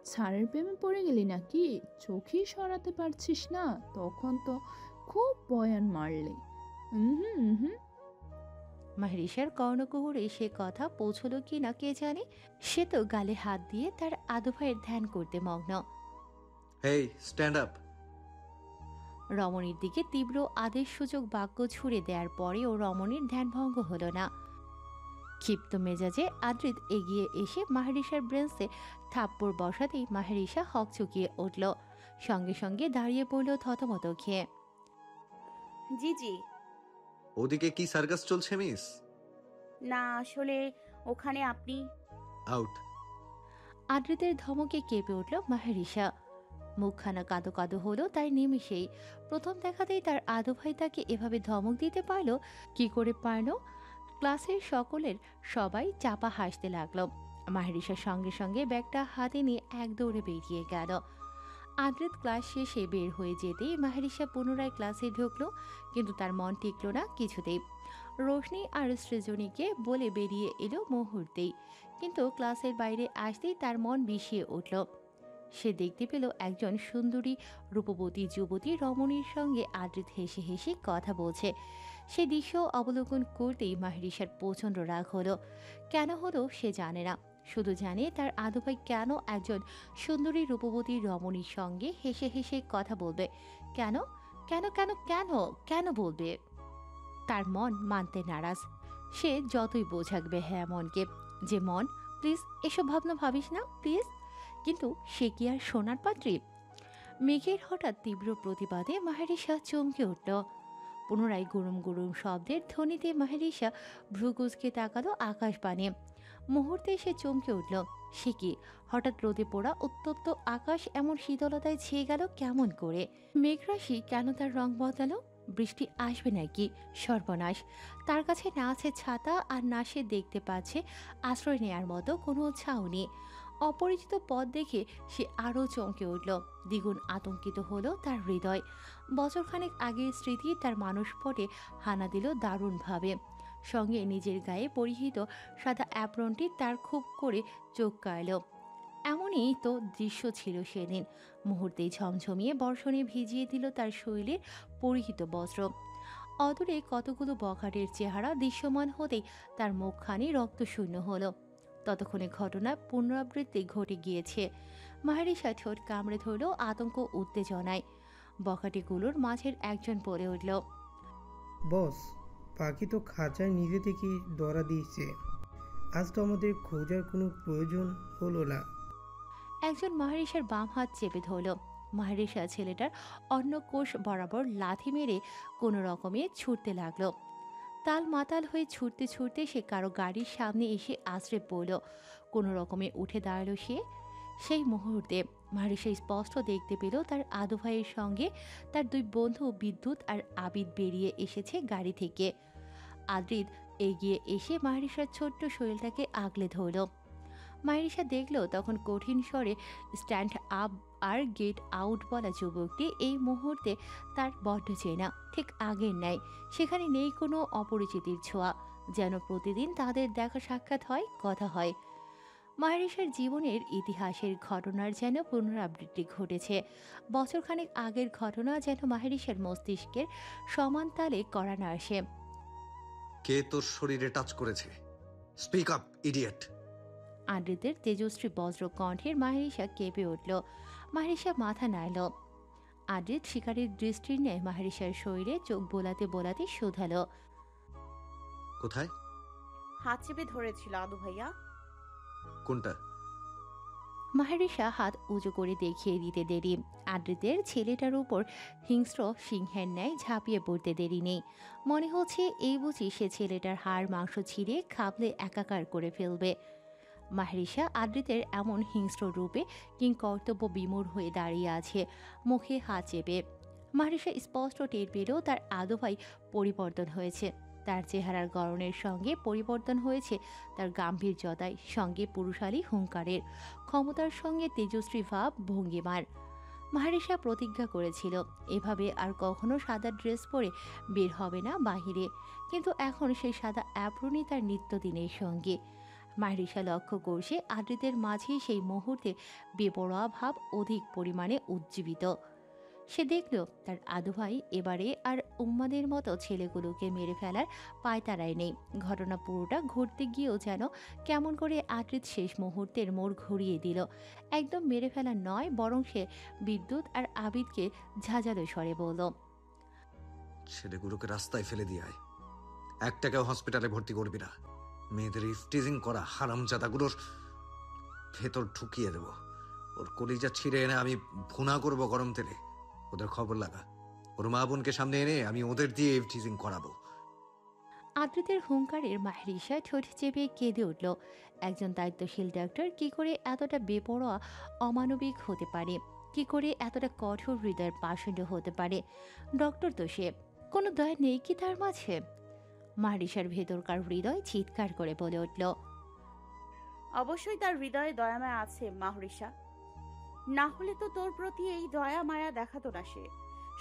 M: ছাড়ের প্রেমে পড়ে গেলি নাকি? চোখই সরাতে পারছিস না? তখন তো খুব বয়ান মারলে। হুম হুম।
A: মাহেরিশার কর্ণকুহরে সে কথা পৌঁছলো কি না কে জানে। সে তো গালে হাত দিয়ে তার আদু ভাইয়ের ধ্যান করতে মগ্ন।
B: হেই, স্ট্যান্ড আপ।
A: রমণীর দিকে তীব্র আদেশসূচক বাক্য ছুড়ে দেওয়ার পরেও রমণীর ধ্যানভঙ্গ হলো না। ক্ষিপ্ত মেজাজে আদ্রিত এগিয়ে এসে মাহেরিশার ব্রেন্সে থাপ্পড় বসাতেই মাহেরিশা হকচকিয়ে উঠল। সঙ্গে সঙ্গে দাঁড়িয়ে পড়ল থতমত খেয়ে।
G: জি জি।
B: ওদিকে কি সার্কাস চলছে মিস?
G: না আসলে ওখানে আপনি।
B: আউট।
A: আদ্রিতের ধমকে কেঁপে উঠল মাহেরিশা। মুখখানা কাদো কাদো হলো তার নিমিষেই। প্রথম দেখাতেই তার আদু ভাই তাকে এভাবে ধমক দিতে পারল কি করে পারল? ক্লাসের সবাই চাপা হাসতে লাগলো। মাহেরিশার সঙ্গে সঙ্গে ব্যাগটা হাতে নিয়ে এক দৌড়ে বেরিয়ে গেল। আদ্রিত ক্লাস শেষে বের হয়ে যেতেই মাহেরিশা পুনরায় ক্লাসে ঢুকলো, কিন্তু তার মন টিকল না কিছুতেই। রোশনি আর সৃজনীকে বলে বেরিয়ে এলো মুহূর্তেই, কিন্তু ক্লাসের বাইরে আসতেই তার মন বিষিয়ে উঠল। সে দেখতে পেল একজন সুন্দরী রূপবতী যুবতী রমণীর সঙ্গে আদ্রিত হেসে হেসে কথা বলছে। সে দৃশ্য অবলোকন করতেই মাহেরিশার প্রচণ্ড রাগ হলো। কেন হলো সে জানে না, শুধু জানে তার আদুভাই কেন একজন সুন্দরী রূপবতী রমণীর সঙ্গে হেসে হেসে কথা বলবে। কেন কেন কেন কেন কেন বলবে? তার মন মানতে নারাজ। সে যতই বোঝাকবে হ্যাঁ মনকে যে মন প্লিজ এসব ভাবনা ভাবিস না প্লিজ, কিন্তু সে কি আর সোনার পাত্রী? মেঘের হঠাৎ তীব্র প্রতিবাদে মাহেরিশা চমকে উঠল। পুনরায় গুরুম গুরুম শব্দের ধ্বনিতে মাহেরিশা ভ্রুকুচকে তাকালো আকাশবাণী। মুহূর্তে সে চমকে উঠল। সে কি হঠাৎ রোদে পোড়া উত্তপ্ত আকাশ এমন শীতলতায় ছেয়ে গেল কেমন করে? মেঘরাশি কেন তার রং বদলালো? বৃষ্টি আসবে নাকি? সর্বনাশ! তার কাছে না আছে ছাতা, আর না সে দেখতে পাচ্ছে আশ্রয় নেয়ার মতো কোনো ছাউনি। অপরিচিত পথ দেখে সে আরও চমকে উঠল। দ্বিগুণ আতঙ্কিত হলো তার হৃদয়। বছরখানেক আগের স্মৃতি তার মানসপটে হানা দিল দারুণভাবে। সঙ্গে নিজের গায়ে পরিহিত সাদা অ্যাপ্রনটি তার খুব করে চোখ কাড়ল। এমনই তো দৃশ্য ছিল সেদিন। মুহূর্তেই ঝমঝমিয়ে বর্ষণে ভিজিয়ে দিল তার শরীরের পরিহিত বস্ত্র। অদূরে কতগুলো বখাটের চেহারা দৃশ্যমান হতেই তার মুখখানি রক্তশূন্য হলো। ততক্ষণে ঘটনা পুনরাবৃত্তি ঘটে গিয়েছে। মাহেরিশা ঠোঁট কামড়ে ধরল আতঙ্ক উত্তেজনায়। বখাটেগুলোর মাঝের একজন বলে উঠল,
L: বস, পাখি তো খাঁচায় নিজে থেকে ধরা দিয়েছে। আজ তো আমাদের খোঁজার কোনো প্রয়োজন হলো না।
A: একজন মাহেরিশার বাম হাত চেপে ধরল। মাহেরিশা ছেলেটার অন্য কোষ বরাবর লাথি মেরে কোনো রকমে ছুটতে লাগলো। তাল মাতাল হয়ে ছুটতে ছুটতে সে কারো গাড়ির সামনে এসে আশ্রয় পড়ল। কোনো রকমে উঠে দাঁড়ালো সে। সেই মুহূর্তে মাহেরিশা স্পষ্ট দেখতে পেল তার আদু ভাইয়ের সঙ্গে তার দুই বন্ধু বিদ্যুৎ আর আবিদ বেরিয়ে এসেছে গাড়ি থেকে। আদ্রিত এগিয়ে এসে মাহেরিশার ছোট্ট শরীরটাকে আগলে ধরল। মাহেরিশা দেখল তখন কঠিন স্বরে স্ট্যান্ড আপ আর গেট আউট বলা যুবকটি এই মুহূর্তে তার বড্ড চেনা, ঠিক আগের ন্যায়। সেখানে নেই কোনো অপরিচিতির ছোঁয়া, যেন প্রতিদিন তাদের দেখা সাক্ষাৎ হয়, কথা হয়। মাহেরিশার জীবনের ইতিহাসের ঘটনার যেন পুনরাবৃত্তি ঘটেছে। বছরখানেক আগের ঘটনা যেন মাহেরিশার মস্তিষ্কের সমান তালে করা না আসে।
B: কে তোর শরীরে টাচ করেছে? Speak up idiot!
A: আদ্রিতের তেজশ্রী বজ্র কণ্ঠের মাহেরিশা কেঁপে উঠল। মাহেরিশা মাথা নাড়ল। আদ্রিত শিকারীর দৃষ্টির ন্যায় মাহেরিশার শরীরে চোখ বোলাতে বোলাতে শোধালো,
B: কোথায়?
G: হাত চেপে ধরেছিল আদু ভাইয়া।
B: কোনটা?
A: মাহেরিশা হাত উঁচু করে দেখিয়ে দিতে দেরি। আদ্রিতের ছেলেটার উপর হিংস্র সিংহের ন্যায় ঝাঁপিয়ে পড়তে দেরি নেই। মনে হচ্ছে এই বুঝি সে ছেলেটার হাড় মাংস ছিঁড়ে খাবলে একাকার করে ফেলবে। মাহেরিশা আদ্রিতের এমন হিংস্র রূপে কিংকর্তব্য বিমূঢ় হয়ে দাঁড়িয়ে আছে, মুখে হাত চেপে। মাহেরিশা স্পষ্ট টের পেল তার আদু ভাই পরিবর্তন হয়েছে। তার চেহারার গড়নের সঙ্গে পরিবর্তন হয়েছে তার গাম্ভীর্যতায়, সঙ্গে পুরুষালী হুঙ্কারের, ক্ষমতার সঙ্গে তেজস্বী ভাব ভঙ্গিমার। মাহেরিশা প্রতিজ্ঞা করেছিল এভাবে আর কখনো সাদা ড্রেস পরে বের হবে না বাহিরে, কিন্তু এখন সেই সাদা অ্যাপ্রনই তার নিত্যদিনের সঙ্গে। মাহেরিশা লক্ষ্য করছে আদ্রিতের মাঝে সেই মুহূর্তে বেপরোয়া ভাব অধিক পরিমাণে উজ্জীবিত। সে দেখল তার আদু ভাই এবারে আর উম্মাদের মতো ছেলেগুলোকে মেরে ফেলার পায়তারায় নেই। ঘটনা পুরোটা ঘটতে গিয়েও যেন কেমন করে আদ্রিত শেষ মুহূর্তের মোড় ঘুরিয়ে দিল। একদম মেরে ফেলা নয়, বরং সে বিদ্যুৎ আর আবিদকে ঝাঁঝালো স্বরে বলল,
B: ছেলেগুলোকে রাস্তায় ফেলে দিয়ে আয়। একটাকেও হসপিটালে ভর্তি করবি না। মেয়েদের ইফটিজিং করা হারামজাদাগুলোর ভেতর ঢুকিয়ে দেব। ওর কলিজা ছিঁড়ে এনে আমি ভুনা করব গরম তেলে। ওদের খবর লাগা। ওর মা বোনকে সামনে এনে আমি ওদের দিয়ে ইফটিজিং করাবো।
A: আদ্রিতের হুঙ্কারের মাহেরিশা ঠোঁট চেপে কেঁদে উঠল। একজন দায়িত্বশীল ডাক্তার কি করে এতটা বেপরোয়া অমানবিক হতে পারে? কি করে এতটা কঠোর হৃদয়ের পাষণ্ড হতে পারে? ডক্টর তো সে, কোনো দয়া নেই কি তার মাঝে? মাহেরিশার ভেতরকার হৃদয় চিৎকার করে বলে উঠল,
G: অবশ্যই তার হৃদয়ে দয়াময় আছে মাহরিশা। না হলে তো তোর প্রতি এই দয়া মায়া দেখাতো না সে।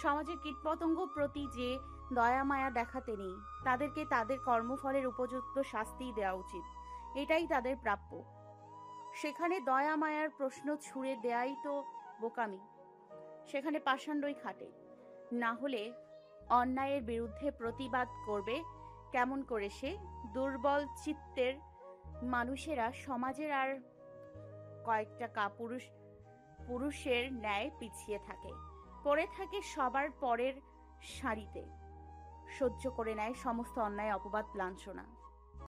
G: সমাজের কীটপতঙ্গ প্রতি যে দয়া মায়া দেখাতে নেই, তাদেরকে তাদের কর্মফলের উপযুক্ত শাস্তি দেওয়া উচিত। এটাই তাদের প্রাপ্য। সেখানে দয়া মায়ার প্রশ্ন ছুড়ে দেয়াই তো বোকামি। সেখানে পাষাণ্ডই খাটে। না হলে অন্যায়ের বিরুদ্ধে প্রতিবাদ করবে কেমন করে সে? দুর্বল চিত্তের মানুষেরা সমাজের আর কয়েকটা পুরুষের ন্যায় পিছিয়ে থাকে, পড়ে থাকে সবার পরের সারিতে, সহ্য করে নেয় সমস্ত অন্যায়, অপবাদ, লাঞ্ছনা।